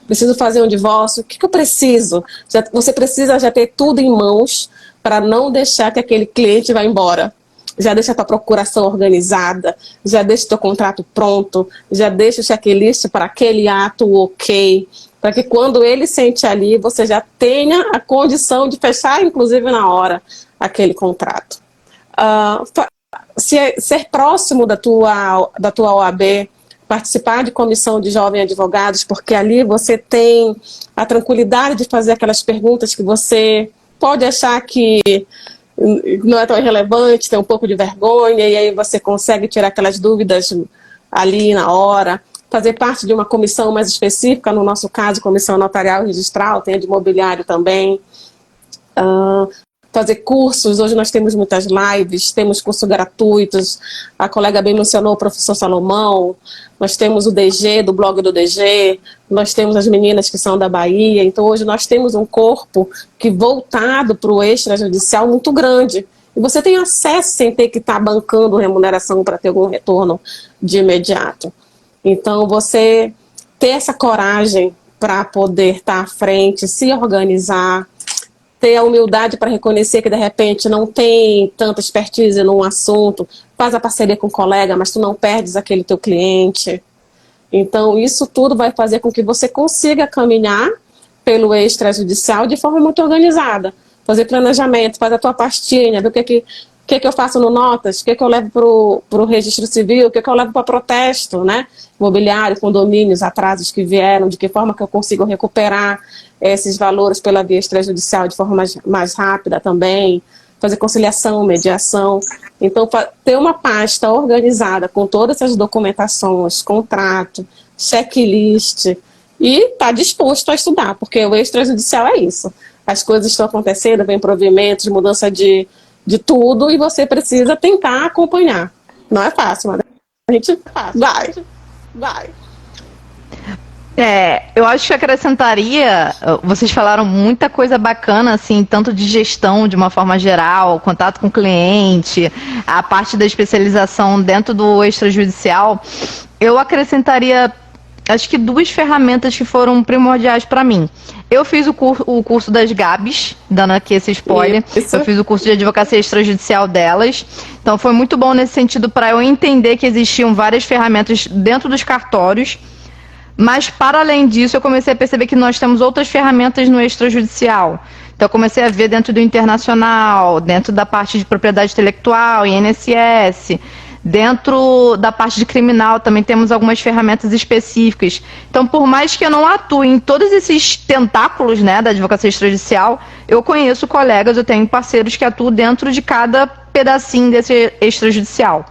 preciso fazer um divórcio, o que eu preciso? Você precisa já ter tudo em mãos para não deixar que aquele cliente vá embora. Já deixa a tua procuração organizada, já deixa o teu contrato pronto, já deixa o checklist para aquele ato ok, para que quando ele sente ali, você já tenha a condição de fechar, inclusive na hora, aquele contrato. Ser próximo da tua OAB, participar de comissão de jovens advogados, porque ali você tem a tranquilidade de fazer aquelas perguntas que você pode achar que não é tão irrelevante, tem um pouco de vergonha, e aí você consegue tirar aquelas dúvidas ali na hora. Fazer parte de uma comissão mais específica, no nosso caso, comissão notarial e registral, tem a de imobiliário também. Fazer cursos, hoje nós temos muitas lives, temos cursos gratuitos, a colega bem mencionou o professor Salomão, nós temos o DG, do blog do DG, nós temos as meninas que são da Bahia, então hoje nós temos um corpo que voltado para o extrajudicial muito grande, e você tem acesso sem ter que estar bancando remuneração para ter algum retorno de imediato. Então você ter essa coragem para poder estar à frente, se organizar, ter a humildade para reconhecer que de repente não tem tanta expertise num assunto, faz a parceria com o colega, mas tu não perdes aquele teu cliente. Então isso tudo vai fazer com que você consiga caminhar pelo extrajudicial de forma muito organizada. Fazer planejamento, fazer a tua pastinha, ver o que eu faço no Notas, o que eu levo para o registro civil, o que eu levo para protesto, né? Imobiliário, condomínios, atrasos que vieram, de que forma que eu consigo recuperar esses valores pela via extrajudicial de forma mais rápida também, fazer conciliação, mediação. Então, ter uma pasta organizada com todas essas documentações, contrato, checklist, e estar disposto a estudar, porque o extrajudicial é isso. As coisas estão acontecendo, vem provimentos, mudança de tudo, e você precisa tentar acompanhar. Não é fácil, mas a gente vai. Eu acho que acrescentaria, vocês falaram muita coisa bacana, assim, tanto de gestão de uma forma geral, contato com o cliente, a parte da especialização dentro do extrajudicial. Eu acrescentaria, acho que 2 ferramentas que foram primordiais para mim. Eu fiz o curso das Gabs, dando aqui esse spoiler. Isso. Eu fiz o curso de advocacia extrajudicial delas. Então foi muito bom nesse sentido para eu entender que existiam várias ferramentas dentro dos cartórios. Mas, para além disso, eu comecei a perceber que nós temos outras ferramentas no extrajudicial. Então, eu comecei a ver dentro do internacional, dentro da parte de propriedade intelectual, INSS, dentro da parte de criminal também temos algumas ferramentas específicas. Então, por mais que eu não atue em todos esses tentáculos, né, da advocacia extrajudicial, eu conheço colegas, eu tenho parceiros que atuam dentro de cada pedacinho desse extrajudicial.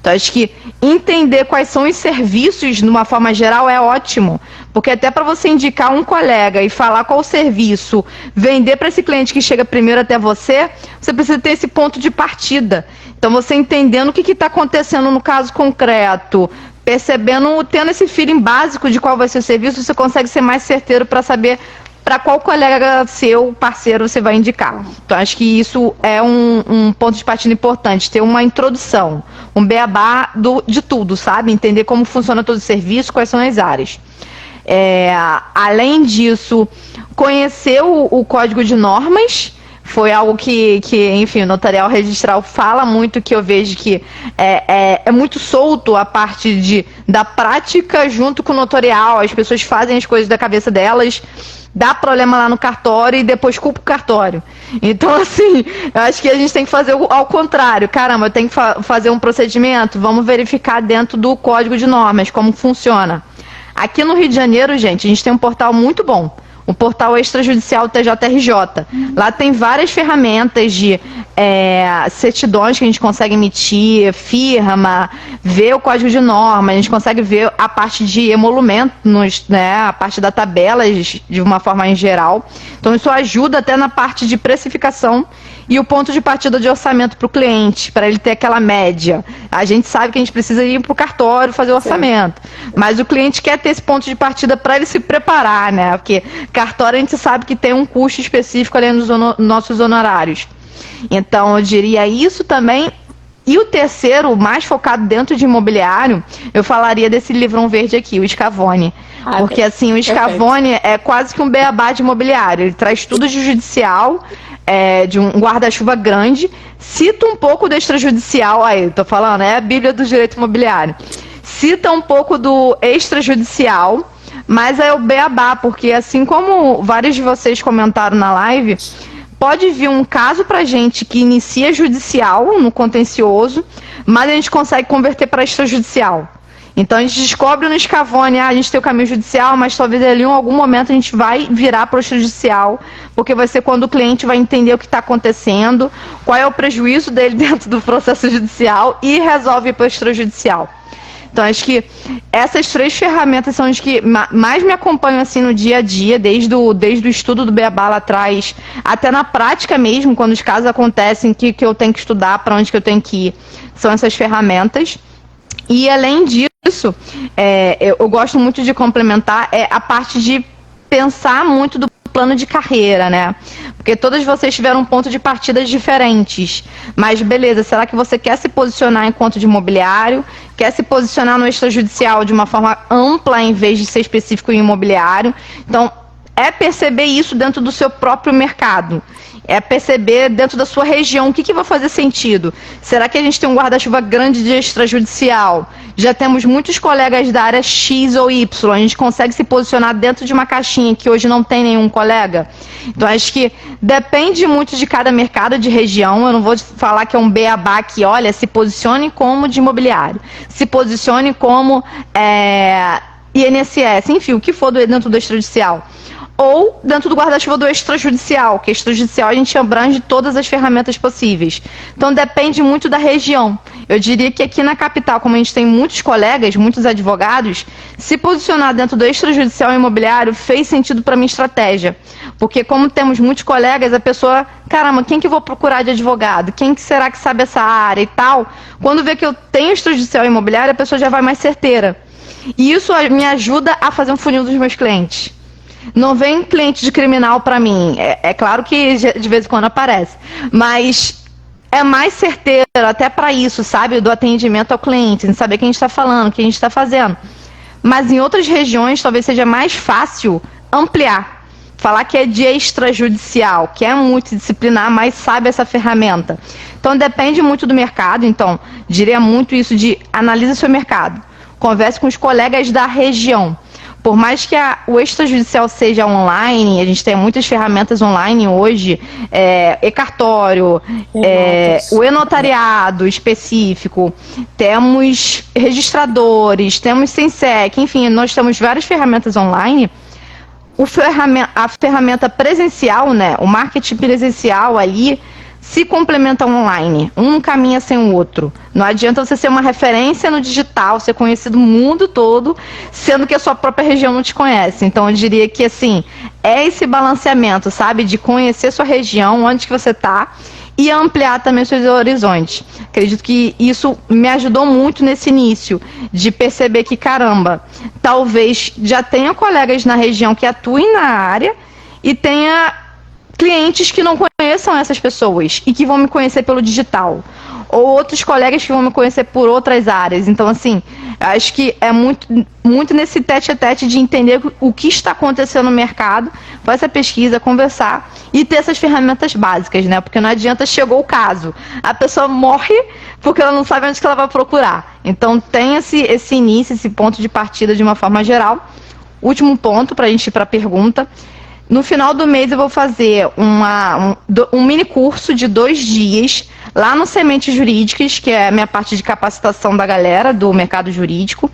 Então, acho que entender quais são os serviços, de uma forma geral, é ótimo. Porque até para você indicar um colega e falar qual o serviço, vender para esse cliente que chega primeiro até você, você precisa ter esse ponto de partida. Então, você entendendo o que está acontecendo no caso concreto, percebendo, tendo esse feeling básico de qual vai ser o serviço, você consegue ser mais certeiro para saber para qual colega seu, parceiro, você vai indicar. Então, acho que isso é um ponto de partida importante, ter uma introdução, um beabá de tudo, sabe? Entender como funciona todo o serviço, quais são as áreas. Além disso, conhecer o código de normas, foi algo que, enfim, o notarial registral fala muito, que eu vejo que é muito solto a parte da prática junto com o notarial, as pessoas fazem as coisas da cabeça delas, dá problema lá no cartório e depois culpa o cartório. Então, assim, eu acho que a gente tem que fazer ao contrário. Caramba, eu tenho que fazer um procedimento, vamos verificar dentro do código de normas como funciona. Aqui no Rio de Janeiro, gente, a gente tem um portal muito bom. O portal extrajudicial TJRJ. Lá tem várias ferramentas de certidões que a gente consegue emitir, firma, ver o código de norma, a gente consegue ver a parte de emolumentos, né, a parte da tabela de uma forma em geral. Então isso ajuda até na parte de precificação e o ponto de partida de orçamento para o cliente, para ele ter aquela média. A gente sabe que a gente precisa ir para o cartório fazer o orçamento, mas o cliente quer ter esse ponto de partida para ele se preparar, né? Porque cartório a gente sabe que tem um custo específico além dos nossos honorários. Então, eu diria isso também. E o terceiro, mais focado dentro de imobiliário, eu falaria desse livrão verde aqui, o Scavone. Porque assim, o Scavone é quase que um beabá de imobiliário. Ele traz tudo de judicial, de um guarda-chuva grande, cita um pouco do extrajudicial, aí, tô falando, é a Bíblia do direito imobiliário. Cita um pouco do extrajudicial, mas é o beabá, porque assim como vários de vocês comentaram na live, pode vir um caso pra gente que inicia judicial no contencioso, mas a gente consegue converter para extrajudicial. Então a gente descobre no Scavone, a gente tem o caminho judicial, mas talvez ali em algum momento a gente vai virar para o extrajudicial, porque vai ser quando o cliente vai entender o que está acontecendo, qual é o prejuízo dele dentro do processo judicial e resolve para o extrajudicial. Então, acho que essas 3 ferramentas são as que mais me acompanham assim, no dia a dia, desde o estudo do beabá lá atrás, até na prática mesmo, quando os casos acontecem, que eu tenho que estudar, para onde que eu tenho que ir, são essas ferramentas. E, além disso, eu gosto muito de complementar a parte de pensar muito do plano de carreira, né? Porque todas vocês tiveram um ponto de partida diferentes. Mas, beleza, será que você quer se posicionar enquanto de imobiliário? Quer se posicionar no extrajudicial de uma forma ampla, em vez de ser específico em imobiliário? Então, é perceber isso dentro do seu próprio mercado. É perceber dentro da sua região o que vai fazer sentido. Será que a gente tem um guarda-chuva grande de extrajudicial? Já temos muitos colegas da área X ou Y. A gente consegue se posicionar dentro de uma caixinha que hoje não tem nenhum colega? Então, acho que depende muito de cada mercado, de região. Eu não vou falar que é um beabá que, olha, se posicione como de imobiliário. Se posicione como INSS, enfim, o que for dentro do extrajudicial. Ou dentro do guarda-chuva do extrajudicial, que extrajudicial a gente abrange todas as ferramentas possíveis. Então depende muito da região. Eu diria que aqui na capital, como a gente tem muitos colegas, muitos advogados, se posicionar dentro do extrajudicial imobiliário fez sentido para minha estratégia. Porque como temos muitos colegas, a pessoa, caramba, quem que eu vou procurar de advogado? Quem que será que sabe essa área e tal? Quando vê que eu tenho extrajudicial imobiliário, a pessoa já vai mais certeira. E isso me ajuda a fazer um funil dos meus clientes. Não vem cliente de criminal para mim. É claro que de vez em quando aparece. Mas é mais certeiro até para isso, sabe? Do atendimento ao cliente, saber quem a gente está falando, o que a gente está fazendo. Mas em outras regiões talvez seja mais fácil ampliar. Falar que é de extrajudicial, que é multidisciplinar, mas sabe essa ferramenta. Então depende muito do mercado. Então, diria muito isso de analise seu mercado. Converse com os colegas da região. Por mais que o extrajudicial seja online, a gente tem muitas ferramentas online hoje, e-cartório, o e-notariado específico, temos registradores, temos Sensec, enfim, nós temos várias ferramentas online. A ferramenta presencial, né, o marketing presencial ali, se complementam online, um caminha sem o outro. Não adianta você ser uma referência no digital, ser conhecido no mundo todo, sendo que a sua própria região não te conhece. Então eu diria que assim, é esse balanceamento, sabe, de conhecer sua região, onde que você está, e ampliar também os seus horizontes. Acredito que isso me ajudou muito nesse início, de perceber que, caramba, talvez já tenha colegas na região que atuem na área e tenha clientes que não conheçam essas pessoas e que vão me conhecer pelo digital. Ou outros colegas que vão me conhecer por outras áreas. Então, assim, acho que é muito nesse tete-a-tete de entender o que está acontecendo no mercado, fazer essa pesquisa, conversar e ter essas ferramentas básicas, né? Porque não adianta, chegou o caso, a pessoa morre porque ela não sabe onde que ela vai procurar. Então, tem esse início, esse ponto de partida de uma forma geral. Último ponto para a gente ir para a pergunta. No final do mês eu vou fazer um mini curso de 2 dias lá no Sementes Jurídicas, que é a minha parte de capacitação da galera do mercado jurídico.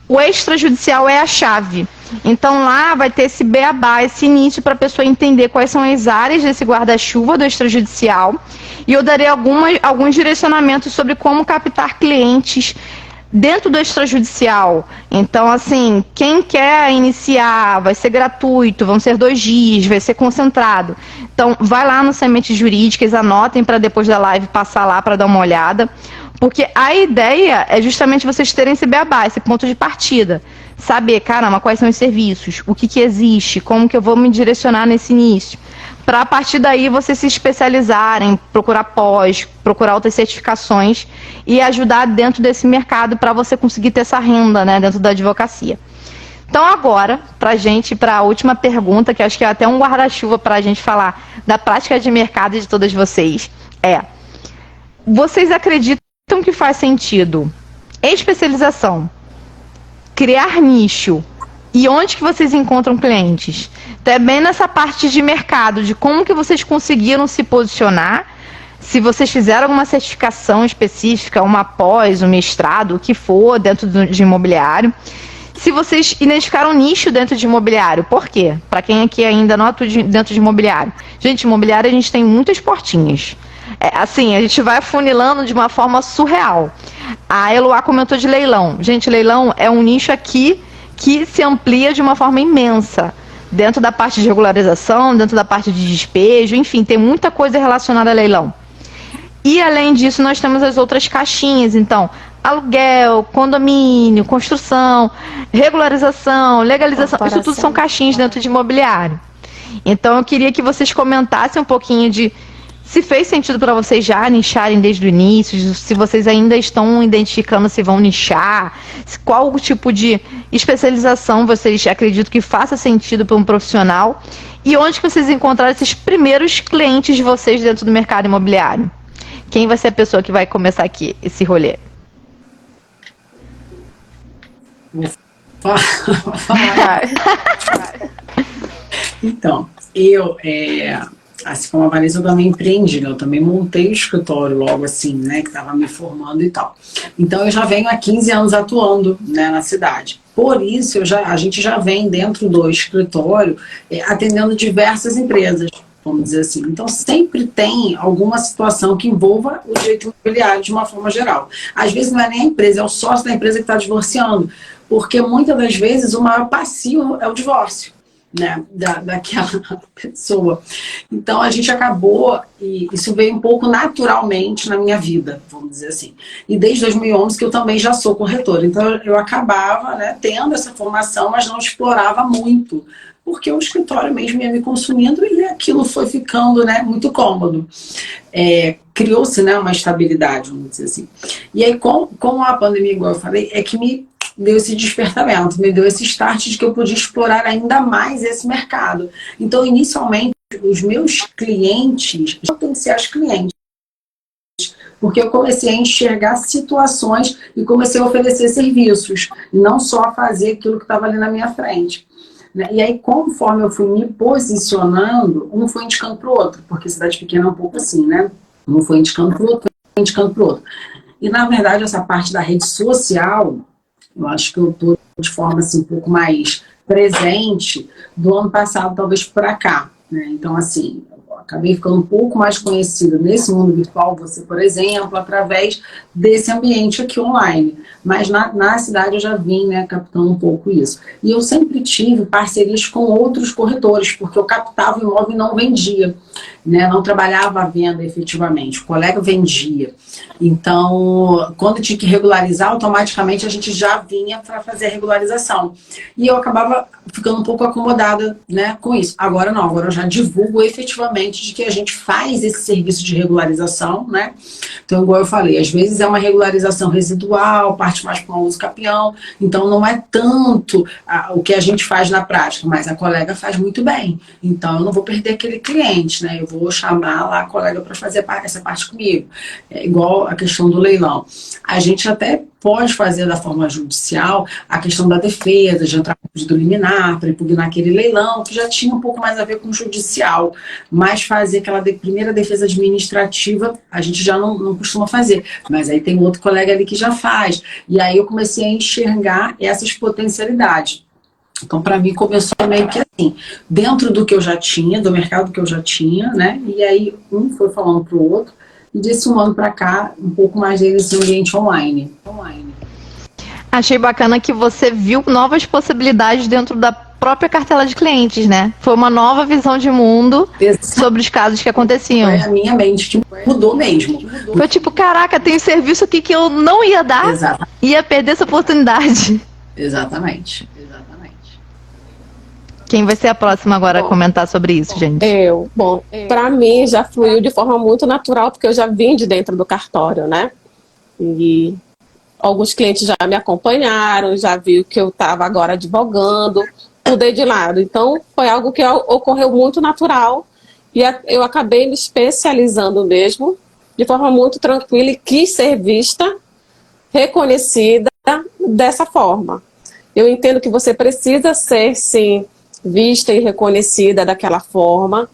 O extrajudicial é a chave. Então lá vai ter esse beabá, esse início para a pessoa entender quais são as áreas desse guarda-chuva do extrajudicial. E eu darei alguns direcionamentos sobre como captar clientes dentro do extrajudicial. Então, assim, quem quer iniciar, vai ser gratuito, vão ser 2 dias, vai ser concentrado. Então, vai lá no Sementes Jurídicas, anotem para depois da live passar lá para dar uma olhada, porque a ideia é justamente vocês terem esse beabá, esse ponto de partida. Saber, caramba, quais são os serviços, o que existe, como que eu vou me direcionar nesse início. para a partir daí vocês se especializarem, procurar pós, procurar outras certificações e ajudar dentro desse mercado para você conseguir ter essa renda, né, dentro da advocacia. Então agora, para a última pergunta, que acho que é até um guarda-chuva para a gente falar da prática de mercado de todas vocês, vocês acreditam que faz sentido especialização, criar nicho e onde que vocês encontram clientes? Também nessa parte de mercado, de como que vocês conseguiram se posicionar, se vocês fizeram alguma certificação específica, uma pós, um mestrado, o que for dentro de imobiliário, se vocês identificaram um nicho dentro de imobiliário. Por quê? Para quem aqui ainda não atua dentro de imobiliário. Gente, imobiliário a gente tem muitas portinhas. Assim, a gente vai afunilando de uma forma surreal. A Eloá comentou de leilão. Gente, leilão é um nicho aqui que se amplia de uma forma imensa. Dentro da parte de regularização, dentro da parte de despejo, enfim, tem muita coisa relacionada a leilão. E além disso, nós temos as outras caixinhas, então, aluguel, condomínio, construção, regularização, legalização, isso tudo são caixinhas dentro de imobiliário. Então, eu queria que vocês comentassem um pouquinho de se fez sentido para vocês já nicharem desde o início, se vocês ainda estão identificando se vão nichar, qual tipo de especialização vocês acreditam que faça sentido para um profissional e onde que vocês encontraram esses primeiros clientes de vocês dentro do mercado imobiliário. Quem vai ser a pessoa que vai começar aqui esse rolê? Então, assim como a Vanessa, eu também empreendi, né? Eu também montei o escritório logo assim, né? Que estava me formando e tal. Então, eu já venho há 15 anos atuando, né, na cidade. Por isso, a gente já vem dentro do escritório atendendo diversas empresas, vamos dizer assim. Então, sempre tem alguma situação que envolva o direito imobiliário de uma forma geral. Às vezes, não é nem a empresa, é o sócio da empresa que está divorciando. Porque, muitas das vezes, o maior passivo é o divórcio, né, daquela pessoa. Então, a gente acabou, e isso veio um pouco naturalmente na minha vida, vamos dizer assim. E desde 2011 que eu também já sou corretora. Então, eu acabava, né, tendo essa formação, mas não explorava muito, porque o escritório mesmo ia me consumindo e aquilo foi ficando, né, muito cômodo. Criou-se, né, uma estabilidade, vamos dizer assim. E aí, com a pandemia, igual eu falei, é que me deu esse despertamento, me deu esse start de que eu podia explorar ainda mais esse mercado. Então, inicialmente, os meus clientes, potenciais clientes, porque eu comecei a enxergar situações e comecei a oferecer serviços, e não só fazer aquilo que estava ali na minha frente. E aí, conforme eu fui me posicionando, um foi indicando para o outro, porque cidade pequena é um pouco assim, né? Um foi indicando para o outro, foi indicando para o outro. E, na verdade, essa parte da rede social, eu acho que eu estou de forma assim, um pouco mais presente do ano passado, talvez para cá, né? Então, assim, eu acabei ficando um pouco mais conhecida nesse mundo virtual, você, por exemplo, através desse ambiente aqui online. Mas na cidade eu já vim, né, captando um pouco isso. E eu sempre tive parcerias com outros corretores, porque eu captava o imóvel e não vendia, né? Não trabalhava a venda efetivamente, o colega vendia. Então, quando tinha que regularizar, automaticamente a gente já vinha para fazer a regularização. E eu acabava ficando um pouco acomodada, né, com isso. Agora não, agora eu já divulgo efetivamente de que a gente faz esse serviço de regularização, né? Então, igual eu falei, às vezes é uma regularização residual, parte mais para um uso capião, então não é tanto o que a gente faz na prática, mas a colega faz muito bem. Então, eu não vou perder aquele cliente, né? Eu vou chamar lá a colega para fazer essa parte comigo. É igual a questão do leilão. A gente até pode fazer da forma judicial a questão da defesa, de entrar com pedido liminar para impugnar aquele leilão, que já tinha um pouco mais a ver com o judicial, mas fazer aquela primeira defesa administrativa a gente já não costuma fazer, mas aí tem outro colega ali que já faz, e aí eu comecei a enxergar essas potencialidades. Então, para mim, começou meio que assim, dentro do que eu já tinha, do mercado que eu já tinha, né, e aí um foi falando para o outro, e desse um ano para cá, um pouco mais desse ambiente online. Achei bacana que você viu novas possibilidades dentro da própria cartela de clientes, né? Foi uma nova visão de mundo sobre os casos que aconteciam. Foi a minha mente que mudou mesmo. Foi tipo, caraca, tem serviço aqui que eu não ia dar, ia perder essa oportunidade. Exatamente. Quem vai ser a próxima agora a comentar sobre isso, gente? Para mim já fluiu de forma muito natural, porque eu já vim de dentro do cartório, né? E alguns clientes já me acompanharam, já viu que eu estava agora advogando, mudei de lado. Então, foi algo que ocorreu muito natural e eu acabei me especializando mesmo, de forma muito tranquila, e quis ser vista, reconhecida dessa forma. Eu entendo que você precisa ser, sim, vista e reconhecida daquela forma.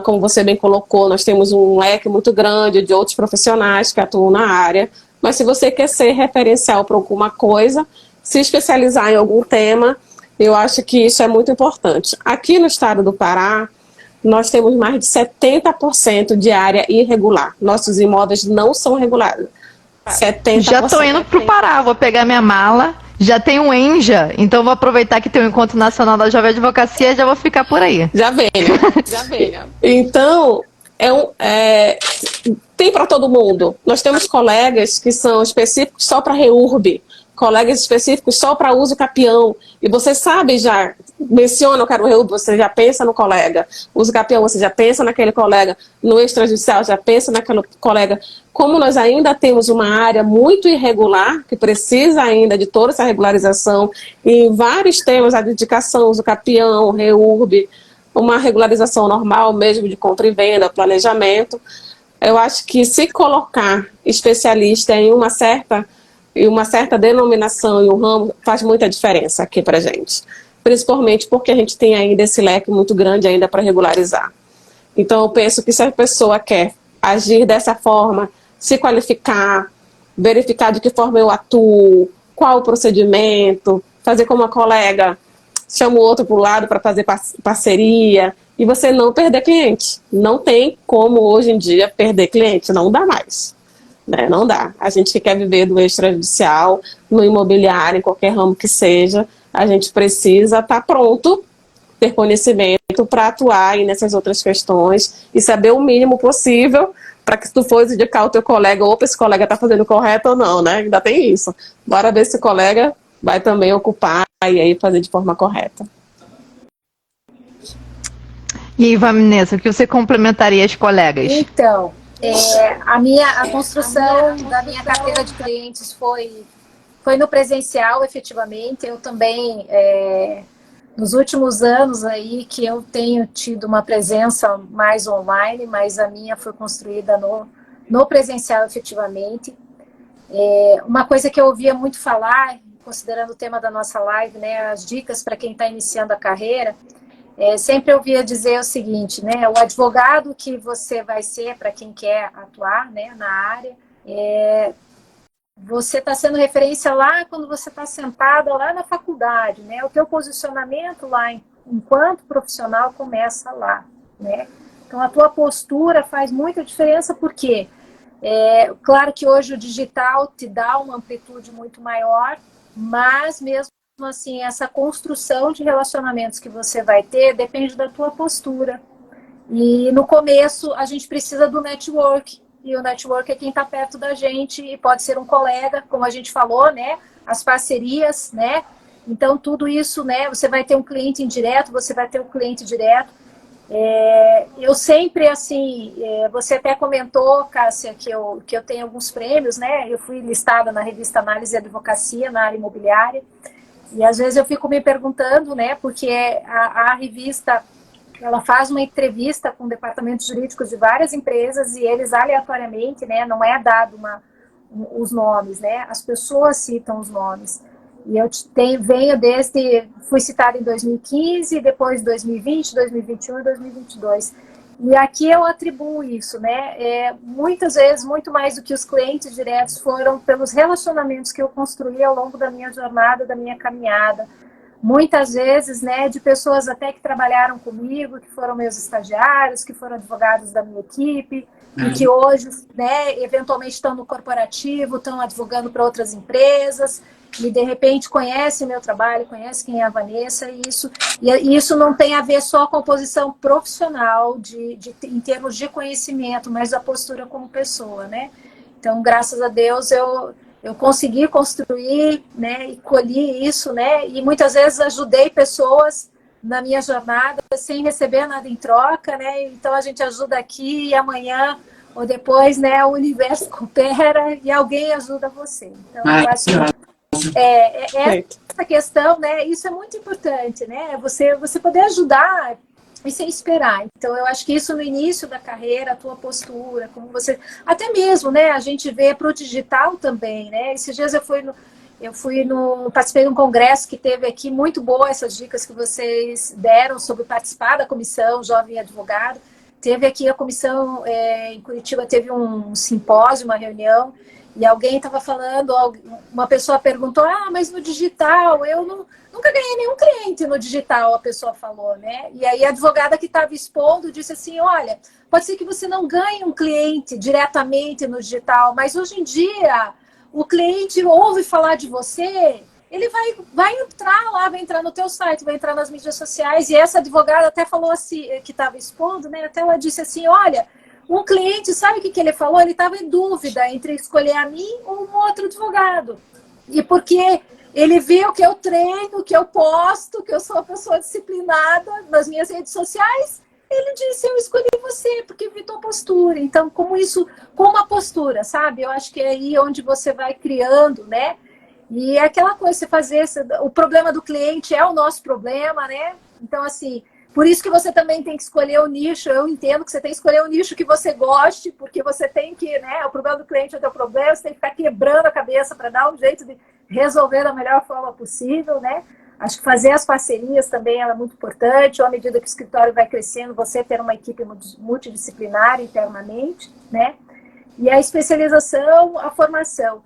Como você bem colocou, nós temos um leque muito grande de outros profissionais que atuam na área, mas se você quer ser referencial para alguma coisa, se especializar em algum tema, eu acho que isso é muito importante. Aqui no estado do Pará, nós temos mais de 70% de área irregular. Nossos imóveis não são regulados. 70%. Já estou indo para o Pará, vou pegar minha mala. Já tem um ENJA, então vou aproveitar que tem o Encontro Nacional da Jovem Advocacia e já vou ficar por aí. Já venha. Então, tem para todo mundo. Nós temos colegas que são específicos só para REURB, colegas específicos só para uso capião. E você sabe, já menciona o quero REURB, você já pensa no colega. Uso capião, você já pensa naquele colega. No extrajudicial, já pensa naquele colega. Como nós ainda temos uma área muito irregular, que precisa ainda de toda essa regularização, em vários temas, a dedicação, uso capião, REURB, uma regularização normal mesmo de compra e venda, planejamento, eu acho que se colocar especialista em uma certa denominação e um ramo faz muita diferença aqui para a gente. Principalmente porque a gente tem ainda esse leque muito grande ainda para regularizar. Então eu penso que se a pessoa quer agir dessa forma, se qualificar, verificar de que forma eu atuo, qual o procedimento, fazer como uma colega, chama o outro para o lado para fazer parceria, e você não perder cliente. Não tem como hoje em dia perder cliente, não dá mais. Né? Não dá. A gente que quer viver do extrajudicial, no imobiliário, em qualquer ramo que seja, a gente precisa estar pronto, ter conhecimento para atuar aí nessas outras questões e saber o mínimo possível para que se tu for indicar o teu colega, opa, esse colega está fazendo correto ou não, né? Ainda tem isso. Bora ver se o colega vai também ocupar e aí fazer de forma correta. E aí, Vanessa, o que você complementaria as colegas? Então, a construção da minha carteira de clientes foi no presencial, efetivamente. Eu também, nos últimos anos aí, que eu tenho tido uma presença mais online, mas a minha foi construída no presencial, efetivamente. Uma coisa que eu ouvia muito falar, considerando o tema da nossa live, né, as dicas para quem está iniciando a carreira, sempre ouvia dizer o seguinte, né, o advogado que você vai ser para quem quer atuar, né, na área, você está sendo referência lá quando você está sentada lá na faculdade, né, o teu posicionamento lá enquanto profissional começa lá, né, então a tua postura faz muita diferença, porque claro que hoje o digital te dá uma amplitude muito maior, mas mesmo assim, essa construção de relacionamentos que você vai ter depende da tua postura. E no começo a gente precisa do network, e o network é quem está perto da gente, e pode ser um colega, como a gente falou, né? As parcerias, né? Então tudo isso, né? Você vai ter um cliente indireto, você vai ter um cliente direto. Eu sempre, assim, você até comentou, Cássia, que eu tenho alguns prêmios, né? Eu fui listada na revista Análise e Advocacia, na área imobiliária. E às vezes eu fico me perguntando, né, porque a revista, ela faz uma entrevista com departamentos jurídicos de várias empresas e eles aleatoriamente, né, não é dado os nomes, né, as pessoas citam os nomes. E eu fui citada em 2015, depois 2020, 2021 e 2022. E aqui eu atribuo isso, né? Muitas vezes, muito mais do que os clientes diretos, foram pelos relacionamentos que eu construí ao longo da minha jornada, da minha caminhada. Muitas vezes, né, de pessoas até que trabalharam comigo, que foram meus estagiários, que foram advogados da minha equipe, e que hoje, né, eventualmente estão no corporativo, estão advogando para outras empresas, e de repente conhece o meu trabalho, conhece quem é a Vanessa, e isso não tem a ver só com a posição profissional, em termos de conhecimento, mas a postura como pessoa, né? Então, graças a Deus, eu consegui construir, né, e colhi isso, né, e muitas vezes ajudei pessoas na minha jornada sem receber nada em troca, né? Então a gente ajuda aqui e amanhã ou depois, né, o universo coopera e alguém ajuda você. Então eu acho que essa questão, né, isso é muito importante, né? Você poder ajudar e sem esperar. Então eu acho que isso no início da carreira, a tua postura, como você, até mesmo, né, a gente vê para o digital também, né? Esses dias participei de um congresso que teve aqui, muito boa essas dicas que vocês deram sobre participar da comissão Jovem Advogado. Teve aqui a comissão, em Curitiba, teve um simpósio, uma reunião, e alguém estava falando, uma pessoa perguntou, mas no digital, nunca ganhei nenhum cliente no digital, a pessoa falou, né? E aí a advogada que estava expondo disse assim, olha, pode ser que você não ganhe um cliente diretamente no digital, mas hoje em dia o cliente ouve falar de você, ele vai entrar lá, vai entrar no teu site, vai entrar nas mídias sociais, e essa advogada até falou assim, que estava expondo, né? Até ela disse assim, olha, um cliente, sabe o que ele falou? Ele estava em dúvida entre escolher a mim ou um outro advogado. E porque ele viu que eu treino, que eu posto, que eu sou uma pessoa disciplinada nas minhas redes sociais, ele disse, eu escolhi você, porque vi tua postura. Então, como a postura, sabe? Eu acho que é aí onde você vai criando, né? E é aquela coisa, você fazer, o problema do cliente é o nosso problema, né? Então, assim, por isso que você também tem que escolher o nicho. Eu entendo que você tem que escolher o nicho que você goste, porque você tem que, né? O problema do cliente é o teu problema, você tem que ficar quebrando a cabeça para dar um jeito de resolver da melhor forma possível, né? Acho que fazer as parcerias também é muito importante, ou à medida que o escritório vai crescendo, você ter uma equipe multidisciplinar internamente, né? E a especialização, a formação.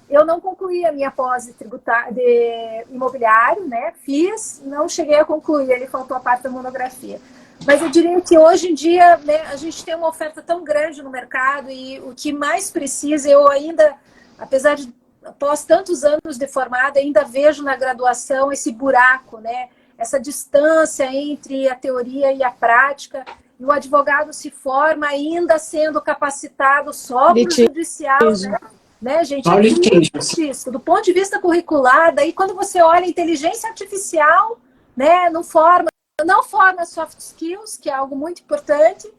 Eu não concluí a minha pós de imobiliário, né? Fiz, não cheguei a concluir, ele faltou a parte da monografia. Mas eu diria que hoje em dia, né, a gente tem uma oferta tão grande no mercado e o que mais precisa, eu ainda, apesar de após tantos anos de formada, ainda vejo na graduação esse buraco, né? Essa distância entre a teoria e a prática. E o advogado se forma ainda sendo capacitado só para o judicial, né, gente? É isso. Do ponto de vista curricular, daí quando você olha a inteligência artificial, né, não forma soft skills, que é algo muito importante,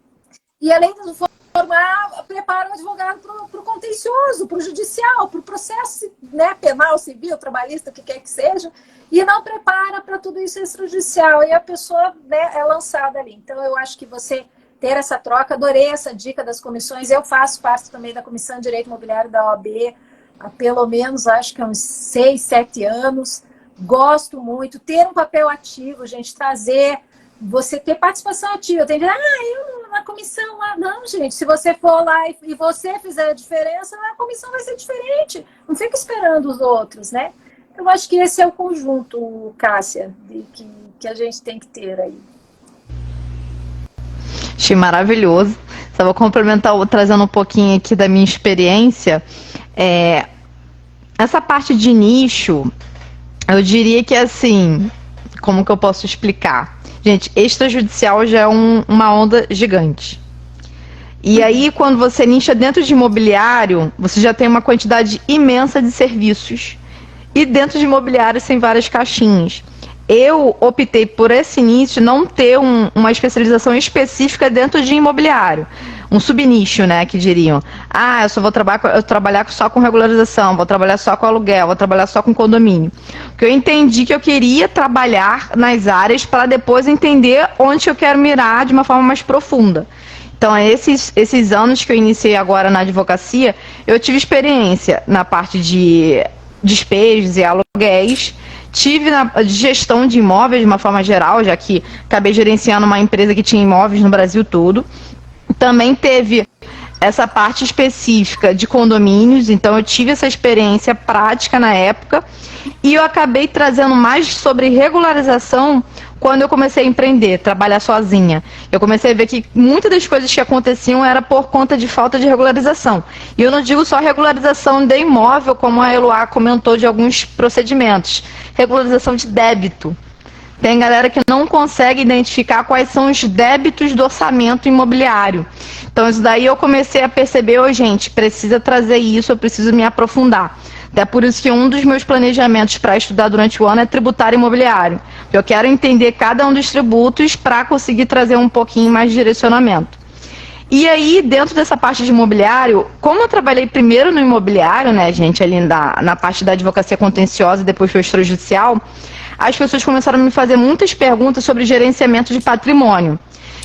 e além de formar, prepara o advogado para o contencioso, para o judicial, para o processo, né, penal, civil, trabalhista, o que quer que seja, e não prepara para tudo isso extrajudicial, e a pessoa, né, é lançada ali. Então, eu acho que você ter essa troca, adorei essa dica das comissões, eu faço parte também da Comissão de Direito Imobiliário da OAB, há pelo menos, acho que há uns 6, 7 anos, gosto muito, ter um papel ativo, gente, trazer, você ter participação ativa, tem que eu na comissão lá, não, gente, se você for lá e você fizer a diferença, a comissão vai ser diferente, não fica esperando os outros, né? Eu acho que esse é o conjunto, Cássia, que a gente tem que ter aí. Achei maravilhoso. Só vou complementar, trazendo um pouquinho aqui da minha experiência. Essa parte de nicho, eu diria que assim, como que eu posso explicar? Gente, extrajudicial já é uma onda gigante. E aí, quando você nicha dentro de imobiliário, você já tem uma quantidade imensa de serviços. E dentro de imobiliário, tem várias caixinhas. Eu optei por esse nicho não ter uma especialização específica dentro de imobiliário. Um subnicho, né, que diriam. Eu só vou trabalhar só com regularização, vou trabalhar só com aluguel, vou trabalhar só com condomínio. Porque eu entendi que eu queria trabalhar nas áreas para depois entender onde eu quero mirar de uma forma mais profunda. Então, esses anos que eu iniciei agora na advocacia, eu tive experiência na parte de despejos e aluguéis, tive na gestão de imóveis de uma forma geral, já que acabei gerenciando uma empresa que tinha imóveis no Brasil todo. Também teve essa parte específica de condomínios, então eu tive essa experiência prática na época e eu acabei trazendo mais sobre regularização quando eu comecei a empreender, trabalhar sozinha. Eu comecei a ver que muitas das coisas que aconteciam era por conta de falta de regularização. E eu não digo só regularização de imóvel, como a Eloá comentou de alguns procedimentos. Regularização de débito. Tem galera que não consegue identificar quais são os débitos do orçamento imobiliário. Então, isso daí eu comecei a perceber, gente, precisa trazer isso, eu preciso me aprofundar. Até por isso que um dos meus planejamentos para estudar durante o ano é tributário imobiliário. Eu quero entender cada um dos tributos para conseguir trazer um pouquinho mais de direcionamento. E aí, dentro dessa parte de imobiliário, como eu trabalhei primeiro no imobiliário, né, gente, ali na parte da advocacia contenciosa e depois foi extrajudicial, as pessoas começaram a me fazer muitas perguntas sobre gerenciamento de patrimônio.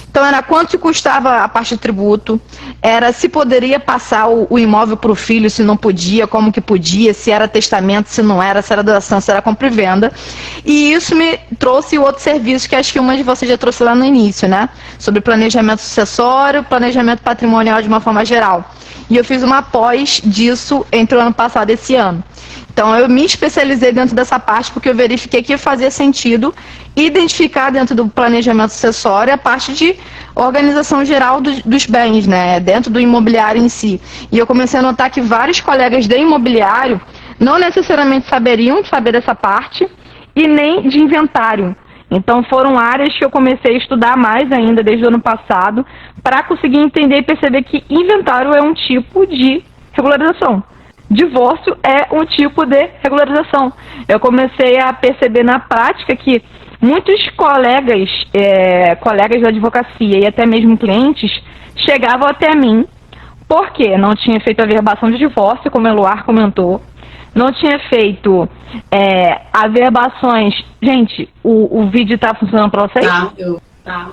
Então, era quanto custava a parte de tributo, era se poderia passar o imóvel para o filho, se não podia, como que podia, se era testamento, se não era, se era doação, se era compra e venda. E isso me trouxe o outro serviço que acho que uma de vocês já trouxe lá no início, né? Sobre planejamento sucessório, planejamento patrimonial de uma forma geral. E eu fiz uma pós disso entre o ano passado e esse ano. Então, eu me especializei dentro dessa parte porque eu verifiquei que fazia sentido identificar dentro do planejamento sucessório a parte de organização geral dos bens, né, dentro do imobiliário em si. E eu comecei a notar que vários colegas de imobiliário não necessariamente saberiam saber dessa parte e nem de inventário. Então, foram áreas que eu comecei a estudar mais ainda desde o ano passado para conseguir entender e perceber que inventário é um tipo de regularização. Divórcio é um tipo de regularização. Eu comecei a perceber na prática que muitos colegas da advocacia e até mesmo clientes chegavam até mim porque não tinha feito a averbação de divórcio, como a Eloar comentou, não tinha feito averbações. Gente, o vídeo tá funcionando para vocês? Tá.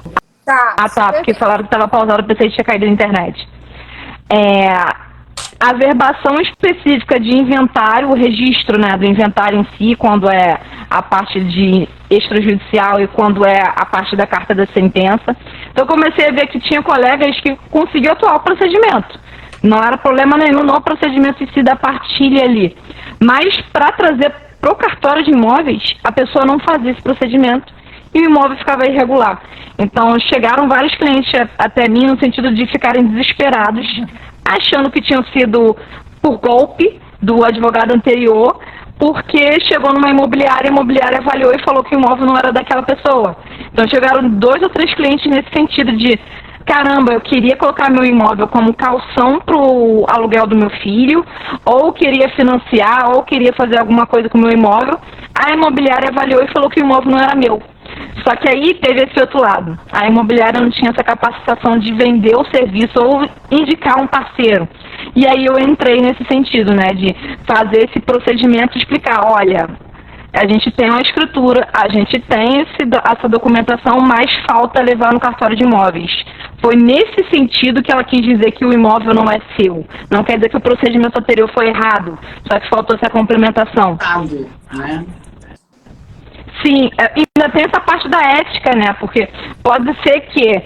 Ah, tá, porque falaram que estava pausado, eu pensei que tinha caído na internet. A averbação específica de inventário, o registro, né, do inventário em si, quando é a parte de extrajudicial e quando é a parte da carta da sentença. Então, eu comecei a ver que tinha colegas que conseguiam atuar o procedimento. Não era problema nenhum no procedimento em si da partilha ali. Mas, para trazer para o cartório de imóveis, a pessoa não fazia esse procedimento e o imóvel ficava irregular. Então, chegaram vários clientes até mim no sentido de ficarem desesperados, achando que tinham sido por golpe do advogado anterior, porque chegou numa imobiliária, a imobiliária avaliou e falou que o imóvel não era daquela pessoa. Então chegaram 2 ou 3 clientes nesse sentido de, caramba, eu queria colocar meu imóvel como calção para o aluguel do meu filho, ou queria financiar, ou queria fazer alguma coisa com o meu imóvel. A imobiliária avaliou e falou que o imóvel não era meu. Só que aí teve esse outro lado. A imobiliária não tinha essa capacitação de vender o serviço ou indicar um parceiro. E aí eu entrei nesse sentido, né, de fazer esse procedimento, explicar, olha, a gente tem uma escritura, a gente tem essa documentação, mas falta levar no cartório de imóveis. Foi nesse sentido que ela quis dizer que o imóvel não é seu. Não quer dizer que o procedimento anterior foi errado, só que faltou essa complementação. Né? Sim, ainda tem essa parte da ética, né? Porque pode ser que,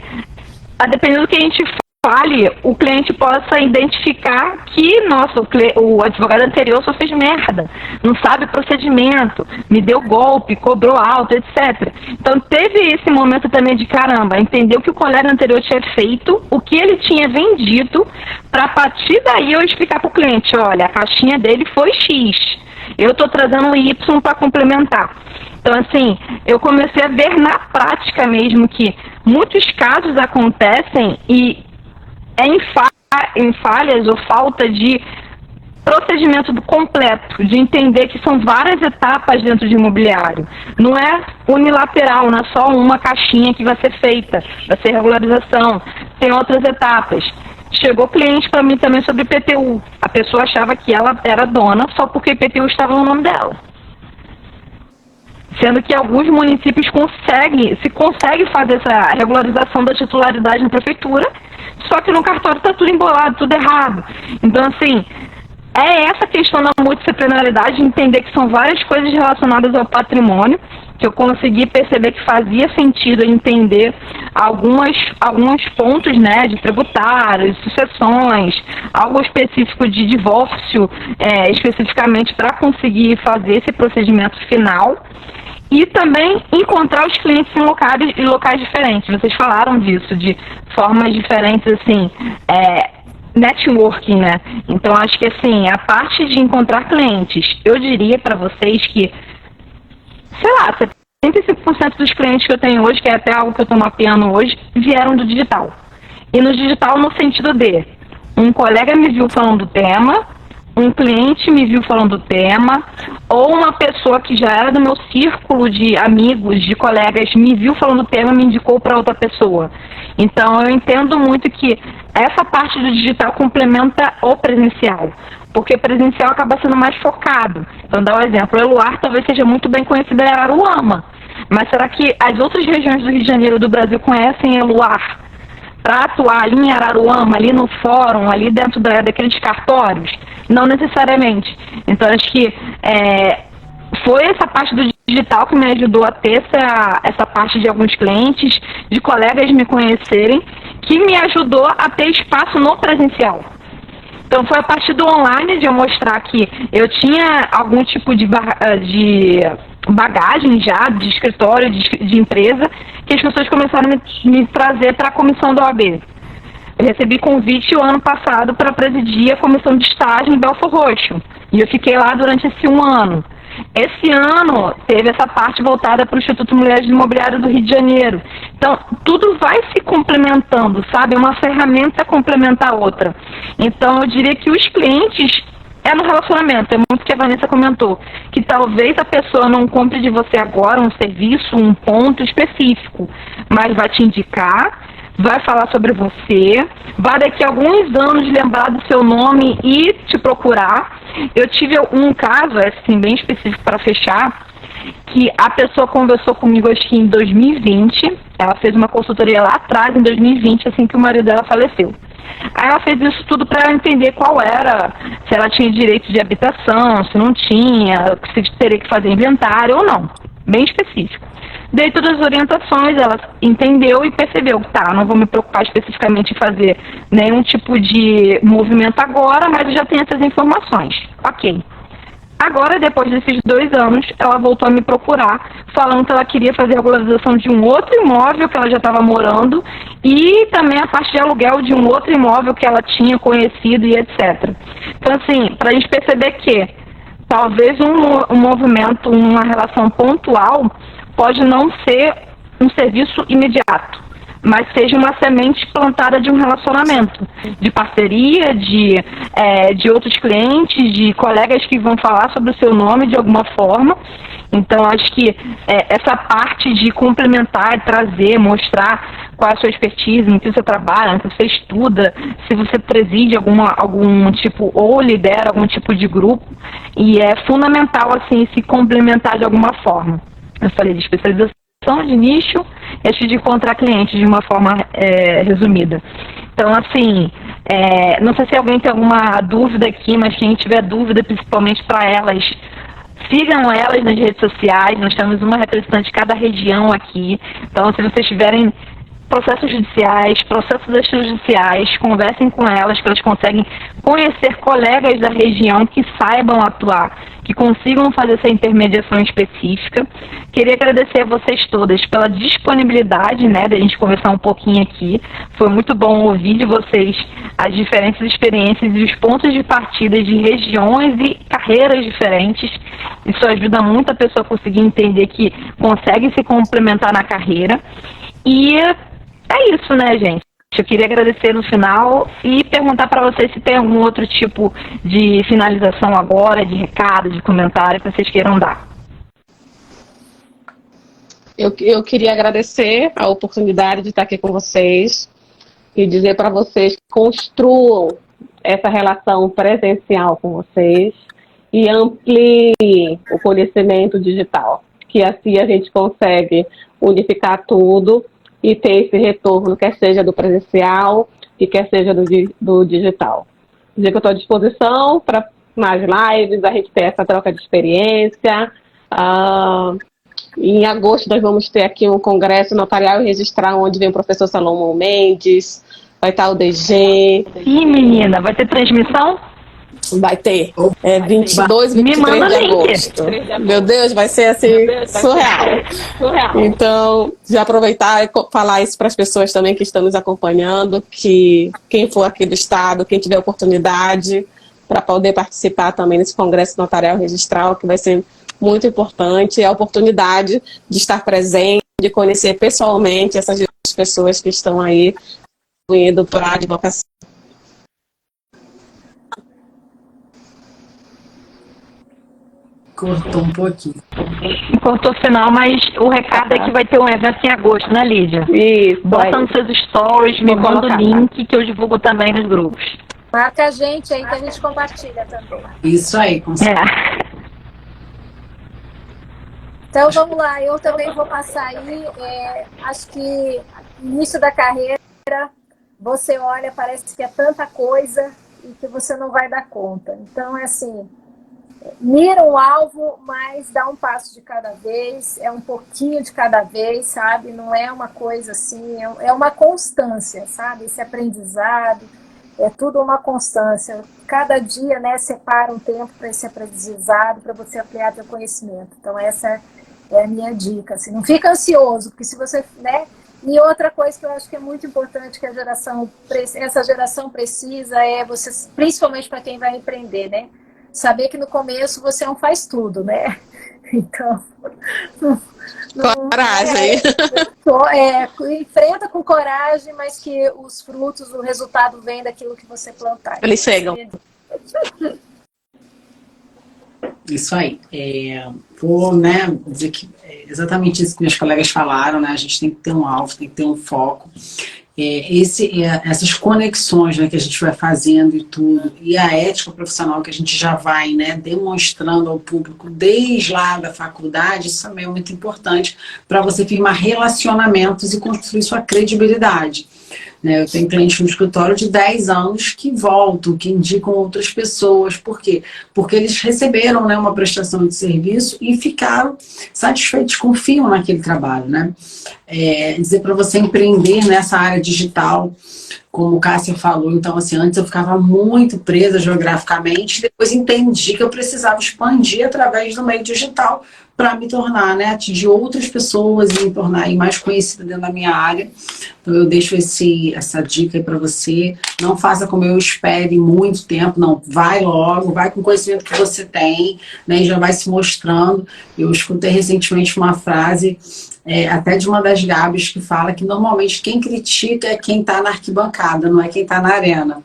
a depender do que a gente fale, o cliente possa identificar que, nossa, o advogado anterior só fez merda, não sabe procedimento, me deu golpe, cobrou alto, etc. Então teve esse momento também de, caramba, entender o que o colega anterior tinha feito, o que ele tinha vendido, para a partir daí eu explicar para o cliente, olha, a caixinha dele foi X, eu estou trazendo um Y para complementar. Então, assim, eu comecei a ver na prática mesmo que muitos casos acontecem e em falhas ou falta de procedimento completo, de entender que são várias etapas dentro de imobiliário. Não é unilateral, não é só uma caixinha que vai ser feita, vai ser regularização. Tem outras etapas. Chegou cliente para mim também sobre IPTU. A pessoa achava que ela era dona só porque IPTU estava no nome dela. Sendo que alguns municípios conseguem fazer essa regularização da titularidade na prefeitura, só que no cartório está tudo embolado, tudo errado. Então, assim, é essa questão da multidisciplinaridade, entender que são várias coisas relacionadas ao patrimônio, que eu consegui perceber que fazia sentido entender alguns pontos, né, de tributários, sucessões, algo específico de divórcio, especificamente para conseguir fazer esse procedimento final. E também encontrar os clientes em locais diferentes. Vocês falaram disso, de formas diferentes, assim, networking, né? Então, acho que, assim, a parte de encontrar clientes, eu diria para vocês que, sei lá, 75% dos clientes que eu tenho hoje, que é até algo que eu estou mapeando hoje, vieram do digital. E no digital, no sentido de, um colega me viu falando do tema, um cliente me viu falando do tema, ou uma pessoa que já era do meu círculo de amigos, de colegas, me viu falando do tema e me indicou para outra pessoa. Então, eu entendo muito que essa parte do digital complementa o presencial, porque o presencial acaba sendo mais focado. Então, dar um exemplo, o Eluar talvez seja muito bem conhecido em Araruama, mas será que as outras regiões do Rio de Janeiro do Brasil conhecem Eluar? Para atuar ali em Araruama, ali no fórum, ali dentro daqueles cartórios? Não necessariamente. Então, acho que foi essa parte do digital que me ajudou a ter essa parte de alguns clientes, de colegas me conhecerem, que me ajudou a ter espaço no presencial. Então, foi a partir do online de eu mostrar que eu tinha algum tipo de bagagem já, de escritório, de empresa, que as pessoas começaram a me trazer para a comissão da OAB. Eu recebi convite o ano passado para presidir a comissão de estágio em Belford Roxo. E eu fiquei lá durante esse 1 ano. Esse ano teve essa parte voltada para o Instituto Mulheres do Imobiliário do Rio de Janeiro. Então, tudo vai se complementando, sabe? Uma ferramenta complementa a outra. Então, eu diria que os clientes no relacionamento. É muito que a Vanessa comentou, que talvez a pessoa não compre de você agora um serviço, um ponto específico, mas vai te indicar, vai falar sobre você, vai daqui a alguns anos lembrar do seu nome e te procurar. Eu tive um caso, assim, bem específico para fechar, que a pessoa conversou comigo, acho que em 2020, ela fez uma consultoria lá atrás, em 2020, assim que o marido dela faleceu. Aí ela fez isso tudo para entender qual era, se ela tinha direito de habitação, se não tinha, se teria que fazer inventário ou não, bem específico. Dei todas as orientações, ela entendeu e percebeu que tá, não vou me preocupar especificamente em fazer nenhum tipo de movimento agora, mas eu já tenho essas informações. Ok. Agora, depois desses 2 anos, ela voltou a me procurar, falando que ela queria fazer a regularização de um outro imóvel que ela já estava morando e também a parte de aluguel de um outro imóvel que ela tinha conhecido e etc. Então, assim, para a gente perceber que talvez um movimento, uma relação pontual, pode não ser um serviço imediato, mas seja uma semente plantada de um relacionamento, de parceria, de outros clientes, de colegas que vão falar sobre o seu nome de alguma forma. Então, acho que essa parte de complementar, trazer, mostrar qual é a sua expertise, no que você trabalha, no que você estuda, se você preside algum tipo, ou lidera algum tipo de grupo, e é fundamental, assim, se complementar de alguma forma. Eu falei de especialização, de nicho, e acho de encontrar clientes de uma forma resumida. Então, assim, não sei se alguém tem alguma dúvida aqui, mas quem tiver dúvida, principalmente para elas, sigam elas nas redes sociais. Nós temos uma representante de cada região aqui. Então, se vocês tiverem processos judiciais, processos extrajudiciais, conversem com elas, que elas conseguem conhecer colegas da região que saibam atuar, que consigam fazer essa intermediação específica. Queria agradecer a vocês todas pela disponibilidade, né, da gente conversar um pouquinho aqui. Foi muito bom ouvir de vocês as diferentes experiências e os pontos de partida de regiões e carreiras diferentes. Isso ajuda muito a pessoa a conseguir entender que consegue se complementar na carreira. E é isso, né, gente? Eu queria agradecer no final e perguntar para vocês se tem algum outro tipo de finalização agora, de recado, de comentário que vocês queiram dar. Eu queria agradecer a oportunidade de estar aqui com vocês e dizer para vocês que construam essa relação presencial com vocês e ampliem o conhecimento digital, que assim a gente consegue unificar tudo e ter esse retorno, quer seja do presencial e quer seja do digital. Dizer que eu estou à disposição para mais lives, a gente ter essa troca de experiência. Em agosto nós vamos ter aqui um congresso notarial e registrar, onde vem o professor Salomão Mendes, vai estar o DG. Sim, menina, vai ter transmissão? Vai ter. 22, 23 de agosto. Meu Deus, vai ser assim, surreal. Então, já aproveitar e falar isso para as pessoas também que estão nos acompanhando, que quem for aqui do estado, quem tiver oportunidade, para poder participar também nesse congresso notarial registral, que vai ser muito importante, a oportunidade de estar presente, de conhecer pessoalmente essas pessoas que estão aí indo para a advocacia. Cortou um pouquinho. Cortou o final, mas o recado é que vai ter um evento em agosto, né, Lídia? Isso, Bota nos seus stories, me Vou manda o colocar, link que eu divulgo também nos grupos. Marca a gente aí que a gente compartilha também. Isso aí, com certeza. Então vamos lá, eu também vou passar aí. Acho que início da carreira, você olha, parece que é tanta coisa e que você não vai dar conta. Então é assim, mira um alvo, mas dá um passo de cada vez, é um pouquinho de cada vez, sabe? Não é uma coisa assim, é uma constância, sabe? Esse aprendizado, é tudo uma constância. Cada dia, né, separa um tempo para esse aprendizado, para você ampliar seu conhecimento. Então essa é a minha dica, assim, não fica ansioso, porque se você, né? E outra coisa que eu acho que é muito importante que essa geração precisa é você, principalmente para quem vai empreender, né? Saber que no começo você não faz tudo, né? Então, Coragem. Enfrenta com coragem, mas que os frutos, o resultado vem daquilo que você plantar. Eles chegam. Isso aí. Vou, né, dizer que é exatamente isso que meus colegas falaram, né? A gente tem que ter um alvo, tem que ter um foco. Essas conexões, né, que a gente vai fazendo e tudo, e a ética profissional que a gente já vai, né, demonstrando ao público desde lá da faculdade, isso também é muito importante para você firmar relacionamentos e construir sua credibilidade. Eu tenho clientes no escritório de 10 anos que voltam, que indicam outras pessoas. Por quê? Porque eles receberam, né, uma prestação de serviço e ficaram satisfeitos, confiam naquele trabalho. Né? Dizer para você empreender nessa área digital, como o Cássia falou, então assim, antes eu ficava muito presa geograficamente, depois entendi que eu precisava expandir através do meio digital para me tornar, né, atingir outras pessoas e me tornar aí mais conhecida dentro da minha área. Então eu deixo essa dica aí para você. Não faça como eu espere muito tempo, não. Vai logo, vai com o conhecimento que você tem, né, e já vai se mostrando. Eu escutei recentemente uma frase, até de uma das Gabs, que fala que normalmente quem critica é quem está na arquibancada, não é quem está na arena.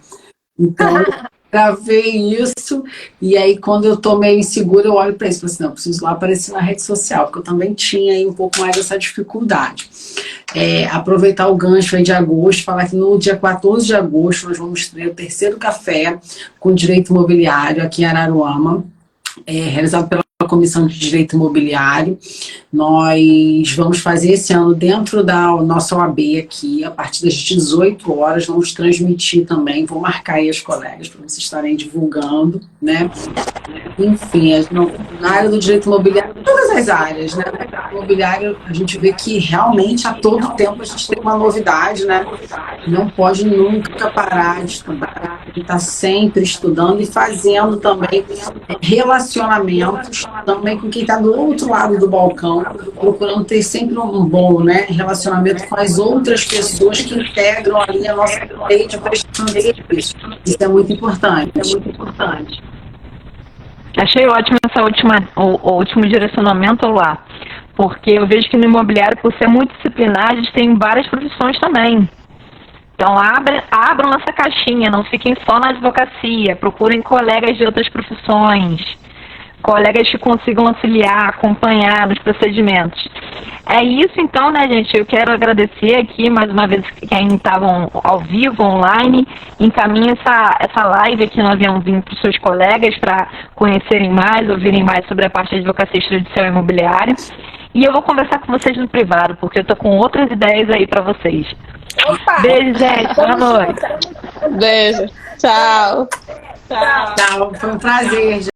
Então, gravei isso, e aí quando eu tô meio insegura, eu olho para isso e falo assim, não, preciso lá aparecer na rede social, porque eu também tinha aí um pouco mais dessa dificuldade. Aproveitar o gancho aí de agosto, falar que no dia 14 de agosto nós vamos ter o terceiro café com direito imobiliário aqui em Araruama, realizado pela Comissão de Direito Imobiliário. Nós vamos fazer esse ano dentro da nossa OAB aqui, a partir das 18 horas, vamos transmitir também, vou marcar aí as colegas para vocês estarem divulgando, né? Enfim, na área do direito imobiliário, todas as áreas, né? No imobiliário, a gente vê que realmente a todo tempo a gente tem uma novidade, né? Não pode nunca parar de estudar, está sempre estudando e fazendo também relacionamentos também com quem está do outro lado do balcão, procurando ter sempre um bom, né, relacionamento com as outras pessoas que integram ali a nossa rede de prestação de serviço. Isso é muito importante. Achei ótimo o último direcionamento lá, porque eu vejo que no imobiliário, por ser muito disciplinar, a gente tem várias profissões também. Então abram essa caixinha, não fiquem só na advocacia, procurem colegas de outras profissões, colegas que consigam auxiliar, acompanhar nos procedimentos. É isso então, né, gente? Eu quero agradecer aqui mais uma vez quem estavam ao vivo, online. Encaminhe essa live aqui no aviãozinho para os seus colegas para conhecerem mais, ouvirem mais sobre a parte de advocacia extrajudicial e imobiliária. E eu vou conversar com vocês no privado, porque eu estou com outras ideias aí para vocês. Opa! Beijo, gente. Boa noite. Beijo. Tchau. Tchau, foi um prazer, gente.